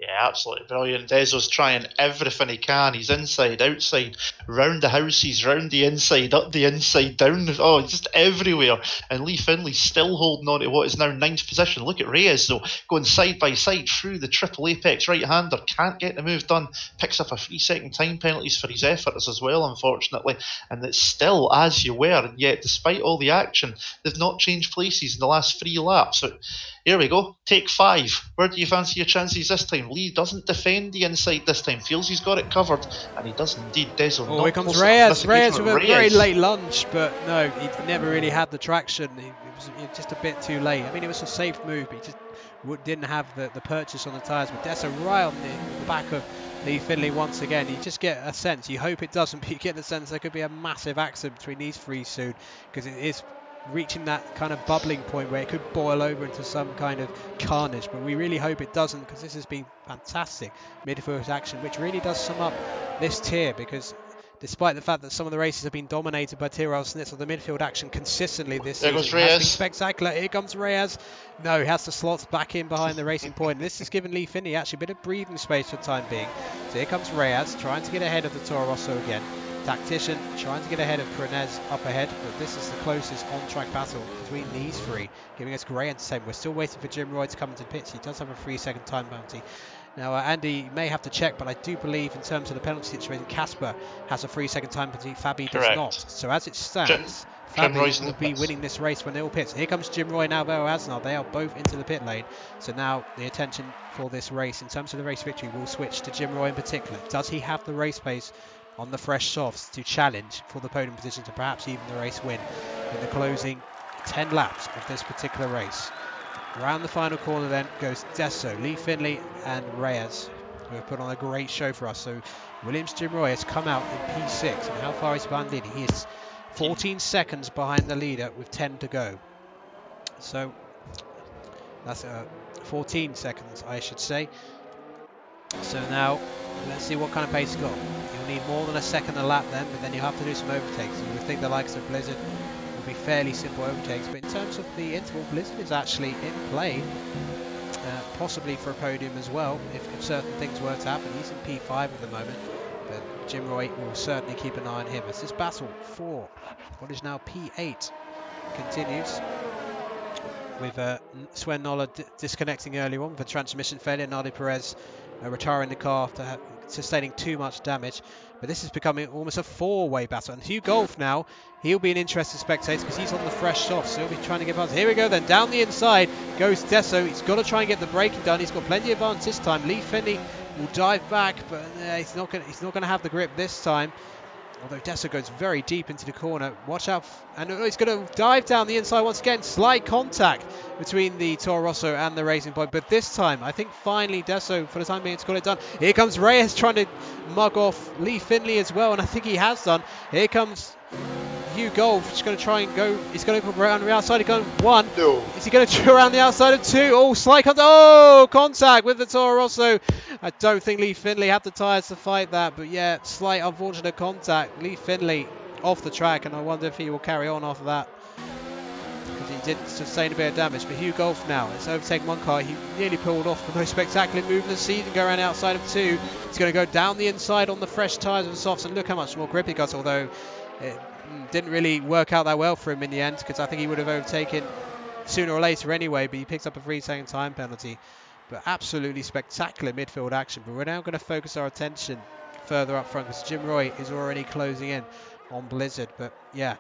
Yeah, absolutely brilliant. Dezo's trying everything he can. He's inside, outside, round the houses, round the inside, up the inside, down. Oh, just everywhere. And Lee Finley's still holding on to what is now 9th position. Look at Reyes, though, going side by side through the triple apex right-hander. Can't get the move done. Picks up a 3-second time penalties for his efforts as well, unfortunately. And it's still as you were. And yet, despite all the action, they've not changed places in the last 3 laps. So, here we go. Take 5. Where do you fancy your chances this time? Lee doesn't defend the inside this time. Feels he's got it covered, and he does indeed. Dezo. Oh, here comes Reyes. Reyes with a very late lunge, but no, he never really had the traction. He was just a bit too late. I mean, it was a safe move, but he just didn't have the purchase on the tyres. But Dezo right on the back of Lee Finley once again. You just get a sense. You hope it doesn't, but you get the sense there could be a massive accident between these 3 soon, because it is reaching that kind of bubbling point where it could boil over into some kind of carnage, but we really hope it doesn't, because this has been fantastic midfield action, which really does sum up this tier, because despite the fact that some of the races have been dominated by Tyrrell Snitzel, the midfield action consistently this season has been spectacular. Here comes Reyes. No, he has to slot back in behind the Racing Point. And this has given Lee Finley actually a bit of breathing space for the time being. So here comes Reyes, trying to get ahead of the Toro Rosso again. Tactician trying to get ahead of Prenez up ahead, but this is the closest on-track battle between these 3, giving us great entertainment. We're still waiting for Jim Roy to come into the pits. He does have a 3-second time penalty. Now, Andy may have to check, but I do believe in terms of the penalty situation, Casper has a 3-second time penalty, Fabi does not. So as it stands, Fabi will be winning this race when they all pits. Here comes Jim Roy and Alvaro Aznar. They are both into the pit lane. So now the attention for this race, in terms of the race victory, will switch to Jim Roy in particular. Does he have the race pace on the fresh softs to challenge for the podium position, to perhaps even the race win in the closing 10 laps of this particular race? Around the final corner then goes Deso, Lee Finley and Reyes, who have put on a great show for us. So Williams Jim Roy has come out in P6, and how far is he behind leading? He is 14 seconds behind the leader with 10 to go. So that's 14 seconds, I should say. So now let's see what kind of pace he's got. You'll need more than a second a lap then, but then you have to do some overtakes. You would think the likes of Blizzard will be fairly simple overtakes, but in terms of the interval, Blizzard is actually in play, possibly for a podium as well, if certain things were to happen. He's in P5 at the moment, but Jim Roy will certainly keep an eye on him as this battle for what is now P8 continues, with Sven Noller disconnecting early on with a transmission failure. Nardi Perez retiring the car after sustaining too much damage. But this is becoming almost a 4-way battle. And Hugh Golf now, he'll be an interesting spectator because he's on the fresh soft, so he'll be trying to get past. Here we go then, down the inside goes Deso. He's got to try and get the braking done. He's got plenty of advantage this time. Lee Finley will dive back, but he's not going to have the grip this time. Although Deso goes very deep into the corner. Watch out. And he's going to dive down the inside once again. Slight contact between the Toro Rosso and the Racing Point. But this time, I think finally Deso, for the time being, has got it done. Here comes Reyes trying to mug off Lee Finley as well. And I think he has done. Here comes Hugh Golf. He's going to try and go. He's going to go around the outside. He's going 1. No. Is he going to go around the outside of 2? Oh, slight contact. Oh, contact with the Toro Rosso. I don't think Lee Finley had the tyres to fight that, but yeah, slight unfortunate contact. Lee Finley off the track, and I wonder if he will carry on after that, because he did sustain a bit of damage. But Hugh Golf now, it's overtaken one car. He nearly pulled off the most spectacular move of the season, go around the outside of 2. He's going to go down the inside on the fresh tyres of the softs, and look how much more grip he got, although it didn't really work out that well for him in the end, because I think he would have overtaken sooner or later anyway, but he picks up a 3-second time penalty. But absolutely spectacular midfield action. But we're now going to focus our attention further up front, because Jim Roy is already closing in on Blizzard. But yeah,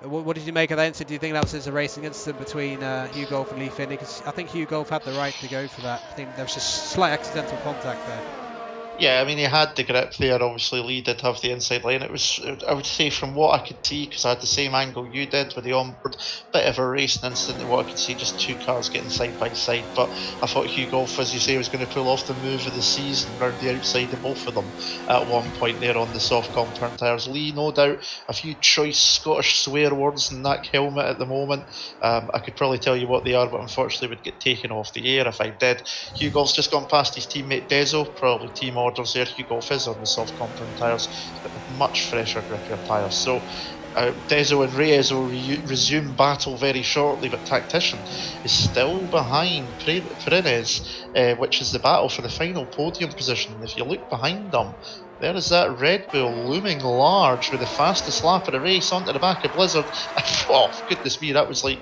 what did you make of that incident? Do you think that was a racing incident between Hugh Golf and Lee Finley? Because I think Hugh Golf had the right to go for that. I think there was just slight accidental contact there. Yeah, I mean, he had the grip there. Obviously, Lee did have the inside line. It was, I would say, from what I could see, because I had the same angle you did with the onboard, bit of a racing incident in what I could see, just 2 cars getting side by side. But I thought Hugh Golf, as you say, was going to pull off the move of the season round the outside of both of them at one point there on the soft compound tyres. Lee, no doubt, a few choice Scottish swear words in that helmet at the moment. I could probably tell you what they are, but unfortunately would get taken off the air if I did. Hugh Golf's just gone past his teammate Dezo, probably team orders there. Hugh Golf is on the soft compound tyres, but with much fresher, grippier tyres. So Dezo and Reyes will resume battle very shortly, but Tactician is still behind Prenez which is the battle for the final podium position. And if you look behind them, there is that Red Bull looming large with the fastest lap of the race onto the back of Blizzard. Oh, goodness me, that was like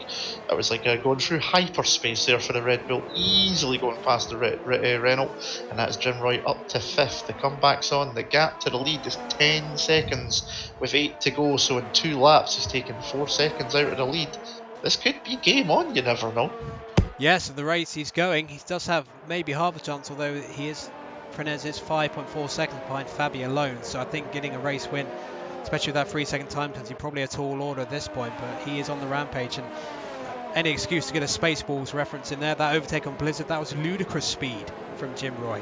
going through hyperspace there for the Red Bull, easily going past the Renault, and that's Jim Roy up to 5th. The comeback's on. The gap to the lead is 10 seconds with 8 to go, so in 2 laps he's taken 4 seconds out of the lead. This could be game on, you never know. Yes, the race he's going, he does have maybe half a chance, although Prenez is 5.4 seconds behind Fabi alone, so I think getting a race win, especially with that 3-second time penalty, probably a tall order at this point, but he is on the rampage, and any excuse to get a Spaceballs reference in there. That overtake on Blizzard, that was ludicrous speed from Jim Roy.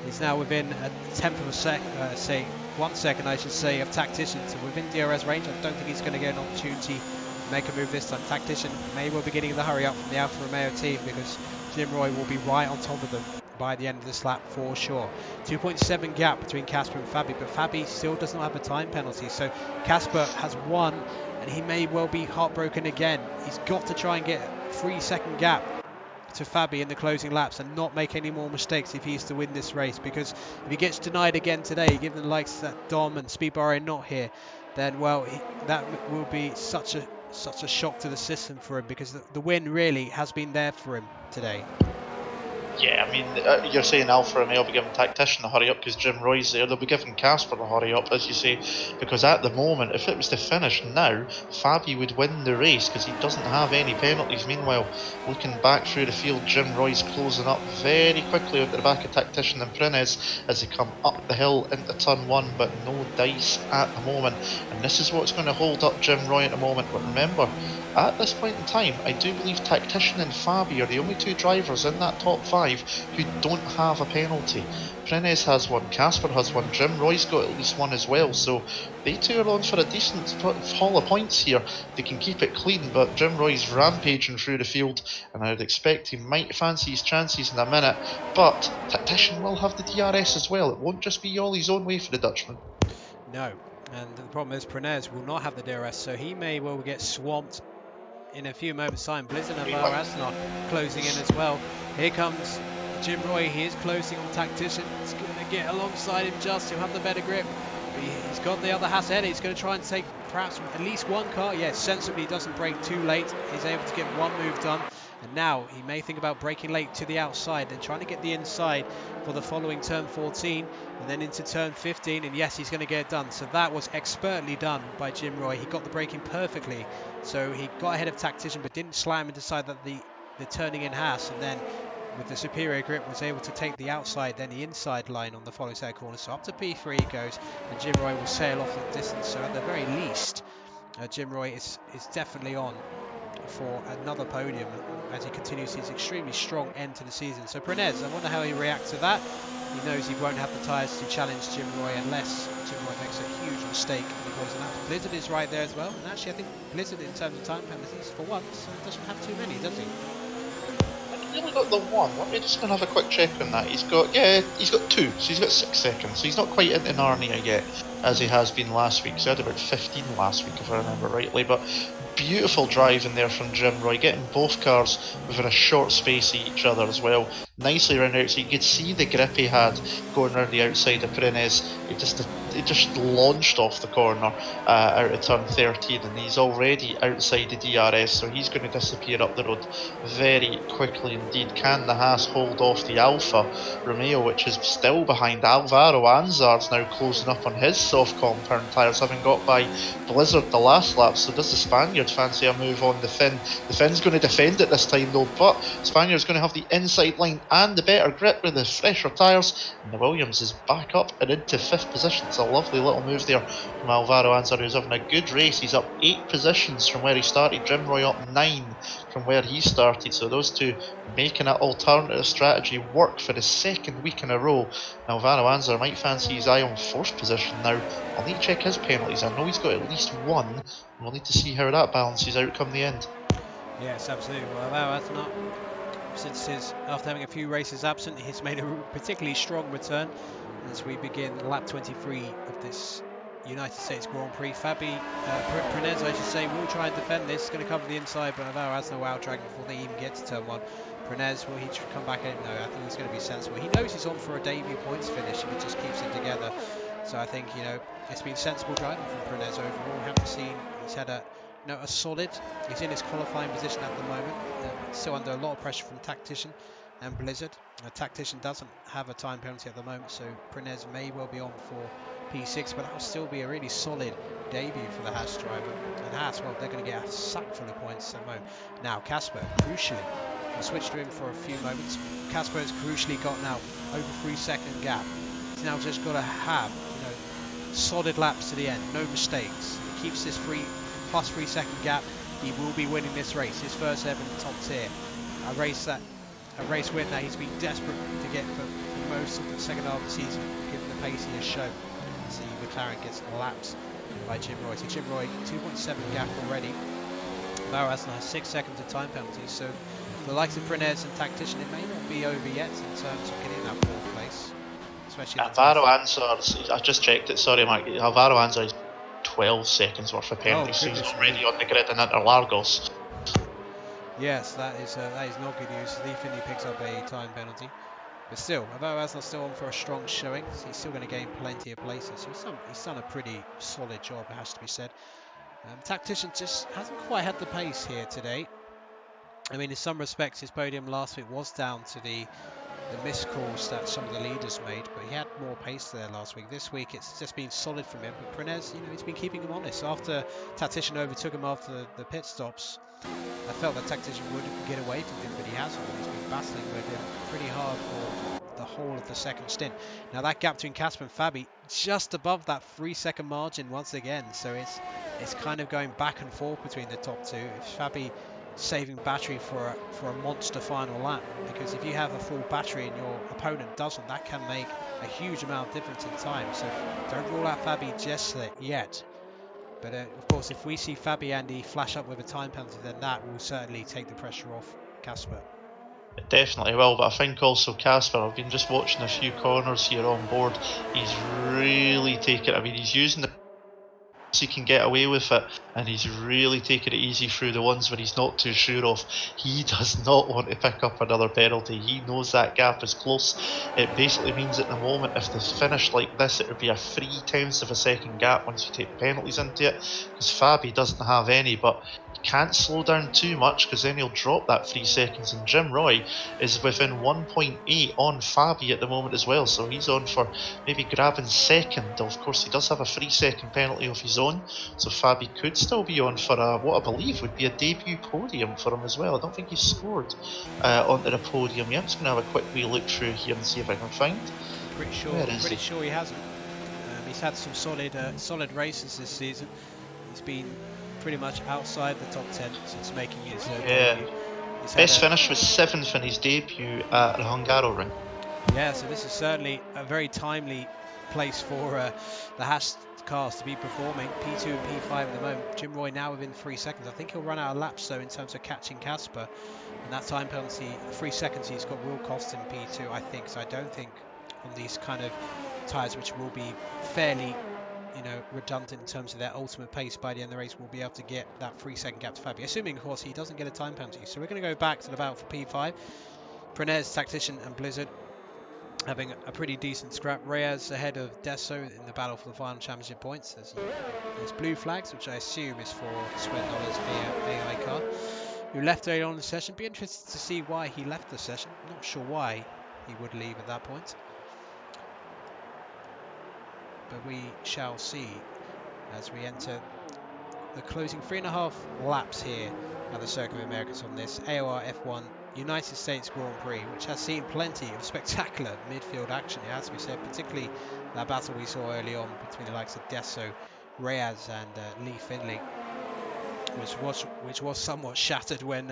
He's now within a tenth of a sec, 1 second I should say, of Tactician, so within DRS range. I don't think he's going to get an opportunity to make a move this time. Tactician may well be getting the hurry up from the Alfa Romeo team, because Jim Roy will be right on top of them by the end of this lap for sure. 2.7 gap between Casper and Fabi, but Fabi still does not have a time penalty, so Casper has won and he may well be heartbroken again. He's got to try and get a 3-second gap to Fabi in the closing laps and not make any more mistakes if he's to win this race, because if he gets denied again today, given the likes that Dom and Speedbar are not here, then well, that will be such a shock to the system for him, because the win really has been there for him today. Yeah, I mean, you're saying Alfa Romeo will be giving Tactician a hurry up because Jim Roy's there. They'll be giving Casper a hurry up, as you say, because at the moment, if it was to finish now, Fabi would win the race because he doesn't have any penalties. Meanwhile, looking back through the field, Jim Roy's closing up very quickly onto the back of Tactician and Prenez as they come up the hill into turn 1, but no dice at the moment. And this is what's going to hold up Jim Roy at the moment. But remember, at this point in time, I do believe Tactician and Fabi are the only 2 drivers in that top 5 who don't have a penalty. Prenez has one, Casper has one, Jim Roy's got at least one as well, so they 2 are on for a decent haul of points here. They can keep it clean, but Jim Roy's rampaging through the field, and I'd expect he might fancy his chances in a minute, but Tactician will have the DRS as well. It won't just be all his own way for the Dutchman. No, and the problem is Prenez will not have the DRS, so he may well get swamped in a few moments time. Blizzard and Asnot closing in as well. Here comes Jim Roy, he is closing on Tactician. He's going to get alongside him just, he'll have the better grip. He's got the other Haas ahead, he's going to try and take perhaps at least one car. Yes, sensibly doesn't brake too late, he's able to get one move done. And now he may think about braking late to the outside and trying to get the inside for the following turn 14 and then into turn 15, and yes, he's going to get it done. So that was expertly done by Jim Roy. He got the braking perfectly, so he got ahead of Tactician but didn't slam and decide that the turning in Haas, and then with the superior grip was able to take the outside, then the inside line on the following set of corners. So up to P3 he goes, and Jim Roy will sail off the distance. So at the very least, Jim Roy is definitely on for another podium as he continues his extremely strong end to the season. So Prenez, I wonder how he reacts to that. He knows he won't have the tyres to challenge Jim Roy unless Jim Roy makes a huge mistake and he goes out. Blizzard is right there as well, and actually I think Blizzard in terms of time penalties for once doesn't have too many, does he? He's only got the one. Let me just have a quick check on that. He's got 2, so he's got 6 seconds. So he's not quite into Narnia yet, as he has been last week. So he had about 15 last week, if I remember rightly. But beautiful driving there from Jim Roy, getting both cars within a short space of each other as well. Nicely around out, so you could see the grip he had going around the outside of Prenez. He just launched off the corner out of turn 13, and he's already outside the DRS, so he's going to disappear up the road very quickly indeed. Can the Haas hold off the Alfa Romeo, which is still behind? Alvaro Anzar's now closing up on his soft compound tyres, having got by Blizzard the last lap. So does the Spaniard fancy a move on the Finn? The Finn's going to defend it this time though, but Spaniard's going to have the inside line and the better grip with the fresher tyres, and the Williams is back up and into 5th position. It's a lovely little move there from Alvaro Anzar, who's having a good race. He's up 8 positions from where he started. Jim Roy up 9 from where he started, so those 2 making that alternative strategy work for the 2nd week in a row. Alvaro Anzar might fancy his eye on 4th position now. I'll need to check his penalties. I know he's got at least 1, and we'll need to see how that balances out come the end. Yes, absolutely. Well, Alvaro Anzar, after having a few races absent, he's made a particularly strong return as we begin lap 23 of this United States Grand Prix. Prenez, I should say, will try and defend this. Going to cover the inside, but Alvaro Anzar will out-drag before they even get to turn 1. Prenez, will he come back in? No, I think he's going to be sensible. He knows he's on for a debut points finish if he just keeps it together. So I think, you know, it's been sensible driving from Prenez overall. We haven't seen, he's had a, you know, a solid, he's in his qualifying position at the moment. Still under a lot of pressure from Tactician and Blizzard. Tactician doesn't have a time penalty at the moment, so Prenez may well be on for P6, but that will still be a really solid debut for the Haas driver. And Haas, well, they're going to get a sack full of points at the moment. Now, Casper, crucially, we'll switch to him for a few moments. Casper has crucially got now over 3-second gap. He's now just got to have, you know, solid laps to the end, no mistakes. If he keeps this plus 3-second gap, he will be winning this race. His first ever top tier. A race win that he's been desperate to get for most of the second half of the season, given the pace he has shown. See, McLaren gets lapped by Jim Roy. So Jim Roy, 2.7 gap already. Barras has 6 seconds of time penalties. So for the likes of Prenez and Tactician, it may not be over yet in terms of getting that 4th place. Especially Alvaro Anzar's, I just checked it, sorry Mark, Alvaro Anzar is 12 seconds worth of penalties, so he's already on the grid in Interlagos. Yes, that is not good news. Lee Finley picks up a time penalty. But still, Alvaro Anzar's still on for a strong showing. So he's still going to gain plenty of places. So he's done a pretty solid job, it has to be said. Tactician just hasn't quite had the pace here today. I mean, in some respects, his podium last week was down to the missed calls that some of the leaders made, but he had more pace there last week. This week, it's just been solid from him. But Prenez, you know, he's been keeping him honest. After Tactician overtook him after the pit stops, I felt that Tactician would get away from him, but he hasn't. He's been battling with him pretty hard for the whole of the second stint. Now that gap between Casper and Fabi, just above that 3-second margin once again. So it's kind of going back and forth between the top two. If Fabi saving battery for a monster final lap, because if you have a full battery and your opponent doesn't, that can make a huge amount of difference in time. So don't rule out Fabi just yet. But of course, if we see Fabi Andy flash up with a time penalty, then that will certainly take the pressure off Casper. It definitely will, but I think also Casper, I've been just watching a few corners here on board, he's really taking, I mean, he's using the he can get away with it, and he's really taking it easy through the ones where he's not too sure of. He does not want to pick up another penalty. He knows that gap is close. It basically means at the moment, if they finish like this, it would be a 3/10 of a second gap once you take the penalties into it, because Fabi doesn't have any, but can't slow down too much, because then he'll drop that 3 seconds, and Jim Roy is within 1.8 on Fabi at the moment as well, so he's on for maybe grabbing second. Of course, he does have a 3-second penalty of his own, so Fabi could still be on for what I believe would be a debut podium for him as well. I don't think he's scored onto the podium yet. I'm just going to have a quick wee look through here and see if I can find. Pretty sure he hasn't. He's had some solid races this season. He's been pretty much outside the top 10 since making his debut. Best finish was 7th in his debut at the Hungaroring. Yeah, so this is certainly a very timely place for the Haas cars to be performing. P2 and P5 at the moment. Jim Roy now within 3 seconds. I think he'll run out of laps though in terms of catching Casper. And that time penalty, 3 seconds he's got, will cost him P2, I think. So I don't think on these kind of tyres, which will be fairly, you know, redundant in terms of their ultimate pace by the end of the race, will be able to get that 3-second gap to Fabi, assuming of course he doesn't get a time penalty. So we're going to go back to the battle for P5. Prenez, Tactician and Blizzard having a pretty decent scrap. Reyes ahead of Deso in the battle for the final championship points. There's blue flags, which I assume is for Sweatnoller's AI card, who left early on in the session. Be interested to see why he left the session. Not sure why he would leave at that point, but we shall see as we enter the closing 3.5 laps here at the Circuit of Americas on this AOR F1 United States Grand Prix, which has seen plenty of spectacular midfield action, it has to be said, particularly that battle we saw early on between the likes of Deso, Reyes and Lee Finley, which was somewhat shattered when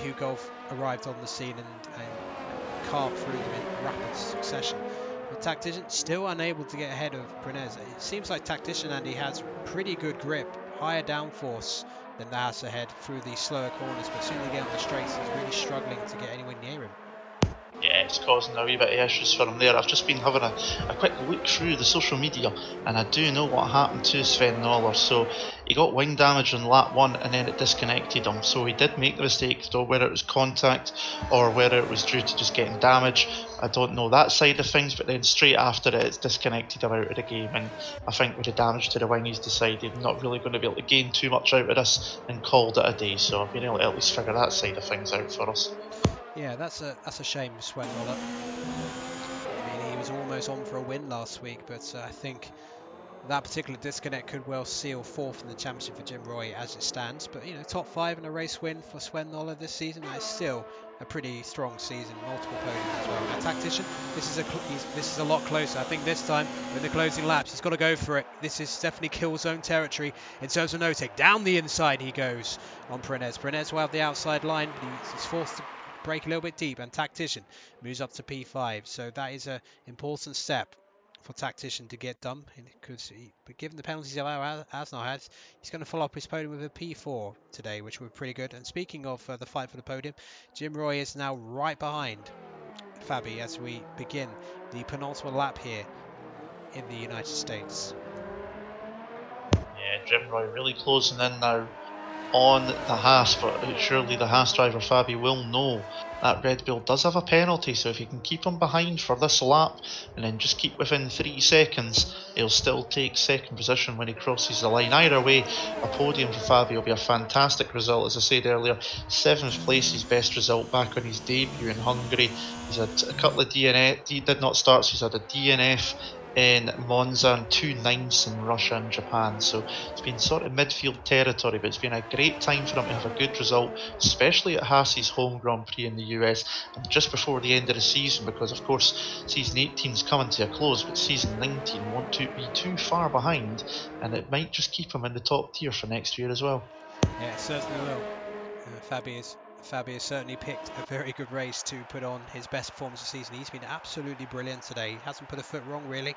Hugo arrived on the scene and carved through them in rapid succession. But Tactician still unable to get ahead of Prenez. It seems like Tactician, Andy, has pretty good grip, higher downforce than the Haas ahead through these slower corners, but soon they get on the straights, he's really struggling to get anywhere near him. Yeah, it's causing a wee bit of issues for him there. I've just been having a quick look through the social media, and I do know what happened to Sven Noller. So He got wing damage on lap 1 and then it disconnected him. So he did make the mistake, though, whether it was contact or whether it was due to just getting damage. I don't know that side of things, but then straight after it, it's disconnected him out of the game. And I think with the damage to the wing, he's decided not really going to be able to gain too much out of this and called it a day. So I've been able to at least figure that side of things out for us. Yeah, that's a shame, Sweatnoller. I mean, he was almost on for a win last week, but I think that particular disconnect could well seal 4th in the championship for Jim Roy as it stands. But, you know, top 5 in a race win for Sweatnoller this season, that is still a pretty strong season, multiple podiums as well. Now, Tactician, this is a lot closer. I think this time, in the closing laps, he's got to go for it. This is definitely kill zone territory in terms of no-take. Down the inside he goes on Prenez. Prenez will have the outside line, but he's forced to break a little bit deep, and Tactician moves up to P5. So that is an important step for Tactician to get done, but given the penalties Asnar has, he's going to follow up his podium with a P4 today, which would be pretty good. And speaking of the fight for the podium, Jim Roy is now right behind Fabi as we begin the penultimate lap here in the United States. Yeah, Jim Roy really closing in now on the Haas, but surely the Haas driver Fabi will know that Red Bull does have a penalty, so if you can keep him behind for this lap and then just keep within 3 seconds, he'll still take 2nd position when he crosses the line. Either way, a podium for Fabi will be a fantastic result. As I said earlier, 7th place, his best result back on his debut in Hungary. He's had a couple of DNF, he did not start, so he's had a DNF in Monza and 2 9ths in Russia and Japan, so it's been sort of midfield territory, but it's been a great time for him to have a good result, especially at Haas's home Grand Prix in the US and just before the end of the season, because of course season 18 is coming to a close, but season 19 won't be too far behind, and it might just keep him in the top tier for next year as well. Yeah, it certainly will. Fabi has certainly picked a very good race to put on his best performance of the season. He's been absolutely brilliant today. He hasn't put a foot wrong really,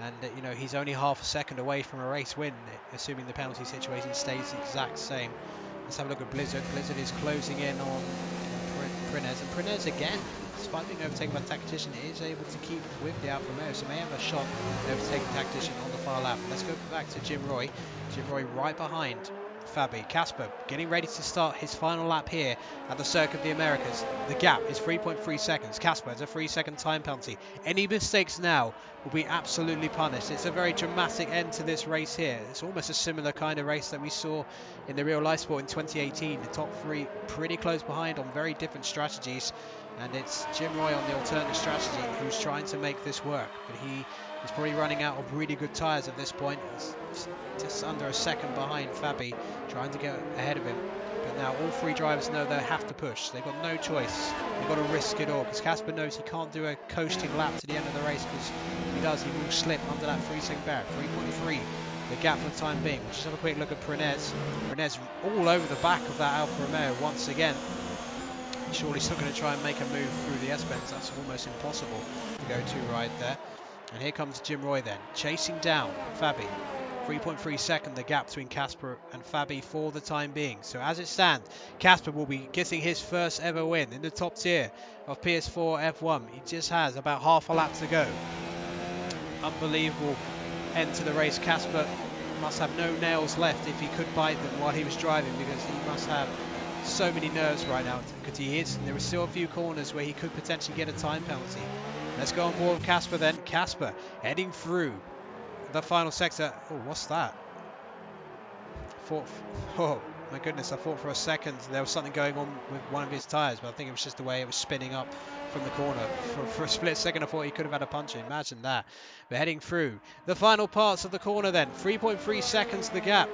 and you know, he's only half a second away from a race win, assuming the penalty situation stays the exact same. Let's have a look at Blizzard. Blizzard is closing in on Prenez, and Prenez again, despite being overtaken by Tactician, is able to keep with the Alfa Romeo, so may have a shot at overtaking Tactician on the far lap. Let's go back to Jim Roy. Jim Roy right behind Fabi. Casper getting ready to start his final lap here at the Circuit of the Americas. The gap is 3.3 seconds. Casper has a 3-second time penalty. Any mistakes now will be absolutely punished. It's a very dramatic end to this race here. It's almost a similar kind of race that we saw in the real life sport in 2018. The top 3 pretty close behind on very different strategies, and it's Jim Roy on the alternative strategy who's trying to make this work, but he is probably running out of really good tyres at this point. He's just under a second behind Fabi, trying to get ahead of him. But now all 3 drivers know they have to push. They've got no choice. They've got to risk it all, because Casper knows he can't do a coasting lap to the end of the race, because if he does, he will slip under that 3-second barrier. 3.3, the gap for the time being. We'll just have a quick look at Prenez. Prenez all over the back of that Alfa Romeo once again. Surely still going to try and make a move through the S-bends. That's almost impossible to go too right there. And here comes Jim Roy then, chasing down Fabi. 3.3 second the gap between Casper and Fabi for the time being. So as it stands, Casper will be getting his first ever win in the top tier of PS4 F1. He just has about half a lap to go. Unbelievable end to the race. Casper must have no nails left if he could bite them while he was driving, because he must have so many nerves right now, because there are still a few corners where he could potentially get a time penalty. Let's go on board with Casper then. Casper heading through the final sector. Oh, what's that? Oh my goodness, I thought for a second there was something going on with one of his tyres, but I think it was just the way it was spinning up from the corner. For a split second I thought he could have had a puncture. Imagine that. But heading through the final parts of the corner then. 3.3 seconds the gap.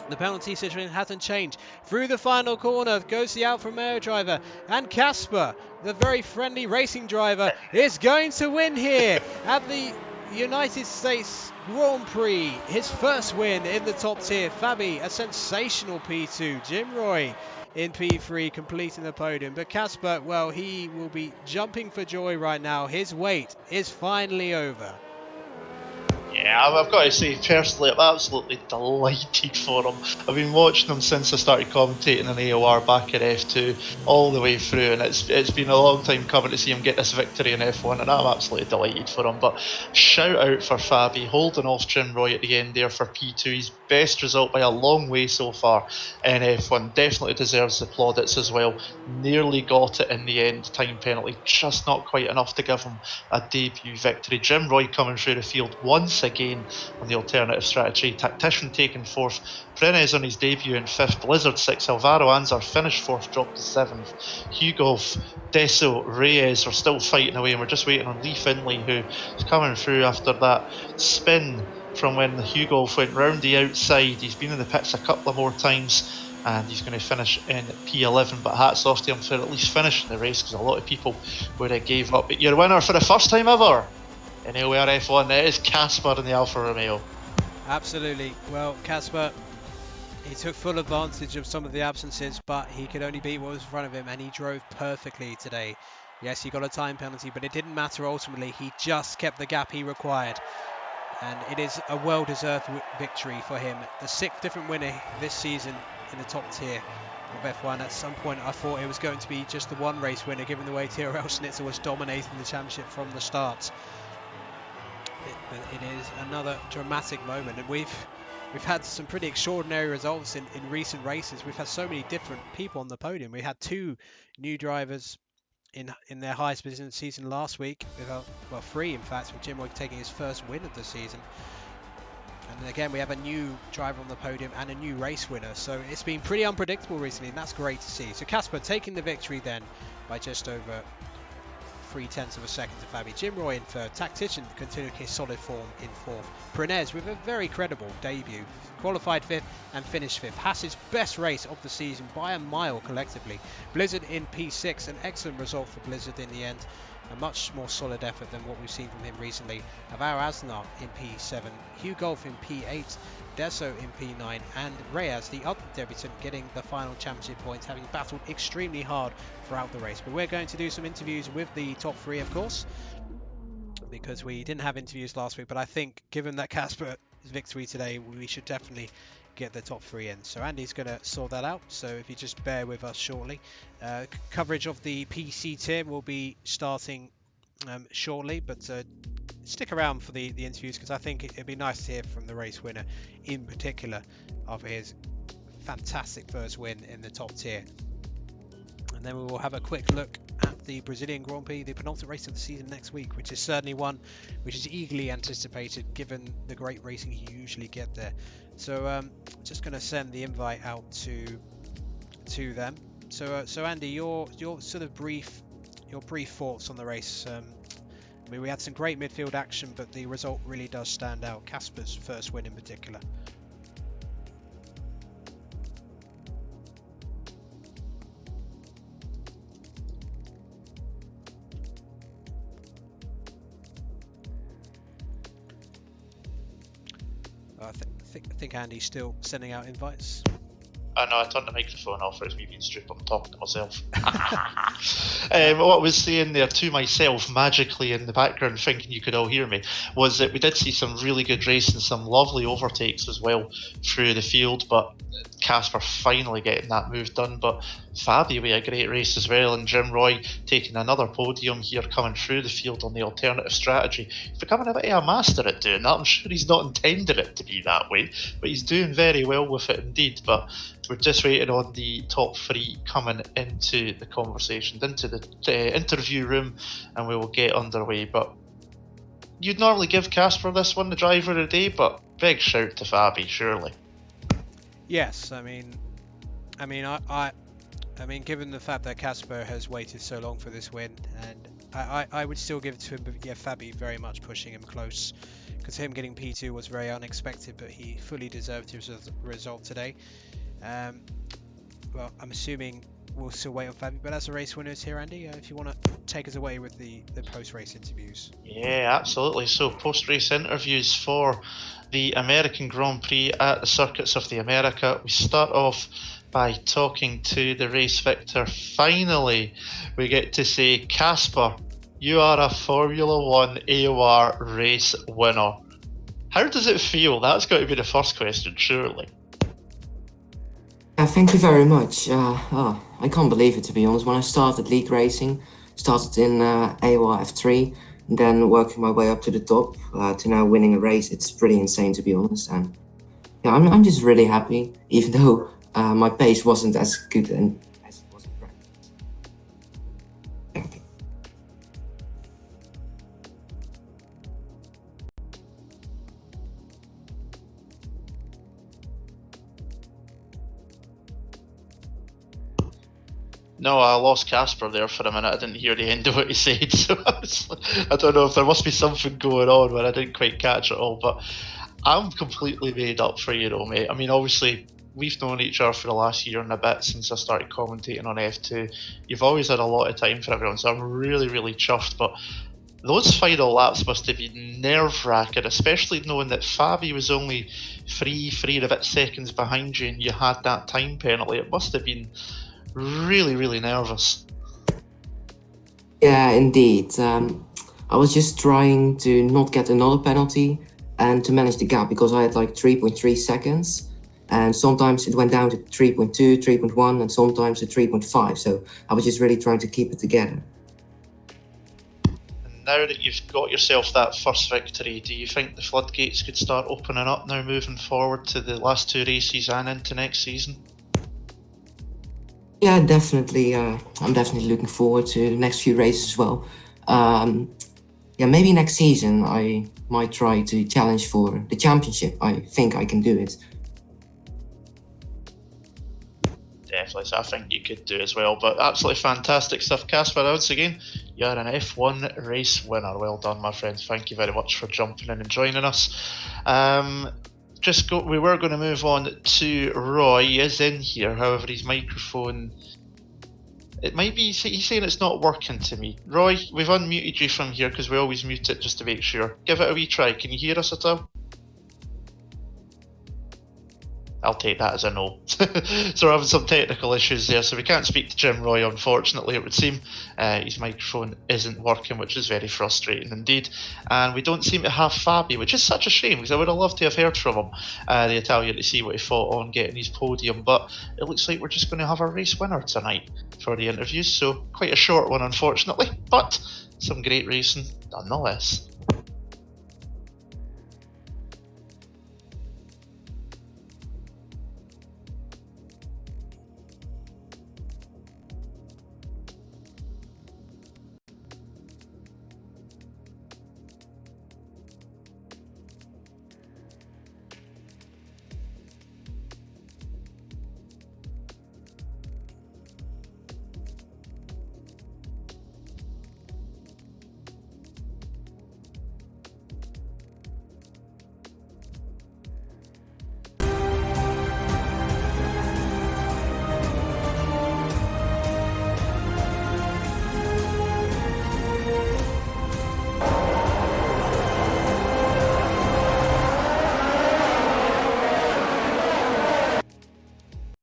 The penalty situation hasn't changed. Through the final corner goes the Alfa Romeo driver, and Casper, the very friendly racing driver, is going to win here at the United States Grand Prix. His first win in the top tier. Fabi, a sensational P2. Jim Roy in P3, completing the podium. But Casper, well, he will be jumping for joy right now. His wait is finally over. Yeah, Yeah, I've got to say, personally, I'm absolutely delighted for him. I've been watching him since I started commentating in AOR back in F2, all the way through, and it's been a long time coming to see him get this victory in F1, and I'm absolutely delighted for him. But shout out for Fabi, holding off Jim Roy at the end there for P2. His best result by a long way so far in F1. Definitely deserves the plaudits as well. Nearly got it in the end, time penalty, just not quite enough to give him a debut victory. Jim Roy coming through the field once again on the alternative strategy. Tactician taking fourth. Prenez on his debut in fifth. Blizzard sixth. Alvaro Anzar finished fourth, dropped to seventh. Hugo, Deso, Reyes are still fighting away, and we're just waiting on Lee Finley, who is coming through after that spin from when Hugo went round the outside. He's been in the pits a couple of more times, and he's going to finish in P11, but hats off to him for at least finishing the race, because a lot of people would have gave up. But your winner for the first time ever in AOR F1, it is Casper in the Alfa Romeo. Absolutely. Well, Casper, he took full advantage of some of the absences, but he could only beat what was in front of him, and he drove perfectly today. Yes, he got a time penalty, but it didn't matter ultimately. He just kept the gap he required, and it is a well-deserved victory for him. The 6th different winner this season in the top tier of F1. At some point I thought it was going to be just the one race winner, given the way TRL Schnitzel was dominating the championship from the start. It is another dramatic moment, and we've had some pretty extraordinary results in recent races. We've had so many different people on the podium. We had 2 new drivers in their highest position of the season last week, well 3 in fact, with Jim Roy taking his first win of the season. And again, we have a new driver on the podium and a new race winner. So it's been pretty unpredictable recently, and that's great to see. So Casper taking the victory then by just over 0.3 of a second to Fabi. Jim Roy in third. Tactician continuing his solid form in fourth. Prenez with a very credible debut. Qualified fifth and finished fifth. Haas's best race of the season by a mile collectively. Blizzard in P6, an excellent result for Blizzard in the end. A much more solid effort than what we've seen from him recently. Alvaro Aznar in P7, Hugh Golf in P8, Deso in P9, and Reyes, the other debutant, getting the final championship points, having battled extremely hard throughout the race. But we're going to do some interviews with the top 3, of course, because we didn't have interviews last week. But I think, given that Casper's victory today, we should definitely get the top 3 in. So Andy's going to sort that out, so if you just bear with us shortly. Coverage of the PC tier will be starting shortly, but stick around for the interviews, because I think it'd be nice to hear from the race winner in particular after his fantastic first win in the top tier. And then we will have a quick look at the Brazilian Grand Prix, the penultimate race of the season next week, which is certainly one which is eagerly anticipated given the great racing you usually get there. So just going to send the invite out to them. So Andy, your sort of brief thoughts on the race. I mean, we had some great midfield action, but the result really does stand out. Casper's first win in particular. I think Andy's still sending out invites. I know, I turned the microphone off, it's me being stupid, I'm talking to myself. What I was saying there to myself, magically in the background, thinking you could all hear me, was that we did see some really good racing, some lovely overtakes as well through the field, but Casper finally getting that move done. But Fabi with a great race as well, and Jim Roy taking another podium here, coming through the field on the alternative strategy. He's becoming a bit of a master at doing that. I'm sure he's not intended it to be that way, but he's doing very well with it indeed. But we're just waiting on the top 3 coming into the conversation, into the interview room, and we will get underway. But you'd normally give Casper this one the driver of the day, but big shout to Fabi, surely. Yes, I mean, given the fact that Casper has waited so long for this win, and I would still give it to him, but yeah, Fabi very much pushing him close, because him getting P2 was very unexpected, but he fully deserved his result today. Well, I'm assuming we'll still wait on Fabi, but as the race winners here, Andy, if you want to take us away with the post-race interviews. Yeah, absolutely. So post-race interviews for the American Grand Prix at the Circuits of the America. We start off by talking to the race victor. Finally, we get to say, Casper, you are a Formula 1 AOR race winner. How does it feel? That's got to be the first question, surely. Thank you very much. I can't believe it, to be honest. When I started league racing, started in AOR F3, and then working my way up to the top to now winning a race, it's pretty insane, to be honest. And yeah, I'm just really happy, even though my pace wasn't as good and as it was in practice. Thank you. No, I lost Casper there for a minute. I didn't hear the end of what he said, so I don't know if there must be something going on where I didn't quite catch it all. But I'm completely made up for you, though, mate. I mean, obviously, we've known each other for the last year and a bit since I started commentating on F2. You've always had a lot of time for everyone, so I'm really, really chuffed. But those final laps must have been nerve-wracking, especially knowing that Fabi was only three and a bit seconds behind you and you had that time penalty. It must have been really, really nervous. Yeah, indeed. I was just trying to not get another penalty and to manage the gap, because I had like 3.3 seconds, and sometimes it went down to 3.2, 3.1, and sometimes to 3.5. So I was just really trying to keep it together. And now that you've got yourself that first victory, do you think the floodgates could start opening up now moving forward to the last two races and into next season? Yeah, definitely. I'm definitely looking forward to the next few races as well. Yeah, maybe next season I might try to challenge for the championship. I think I can do it. Definitely, so I think you could do as well. But absolutely fantastic stuff, Casper. Once again, you're an F1 race winner. Well done, my friends. Thank you very much for jumping in and joining us. We were going to move on to Roy. He is in here, however his microphone, it might be, he's saying it's not working to me. Roy, we've unmuted you from here because we always mute it just to make sure. Give it a wee try. Can you hear us at all? I'll take that as a no. So we're having some technical issues there, so we can't speak to Jim Roy, unfortunately, it would seem. His microphone isn't working, which is very frustrating indeed. And we don't seem to have Fabi, which is such a shame, because I would have loved to have heard from him, the Italian, to see what he thought on getting his podium. But it looks like we're just going to have a race winner tonight for the interviews, so quite a short one, unfortunately, but some great racing nonetheless.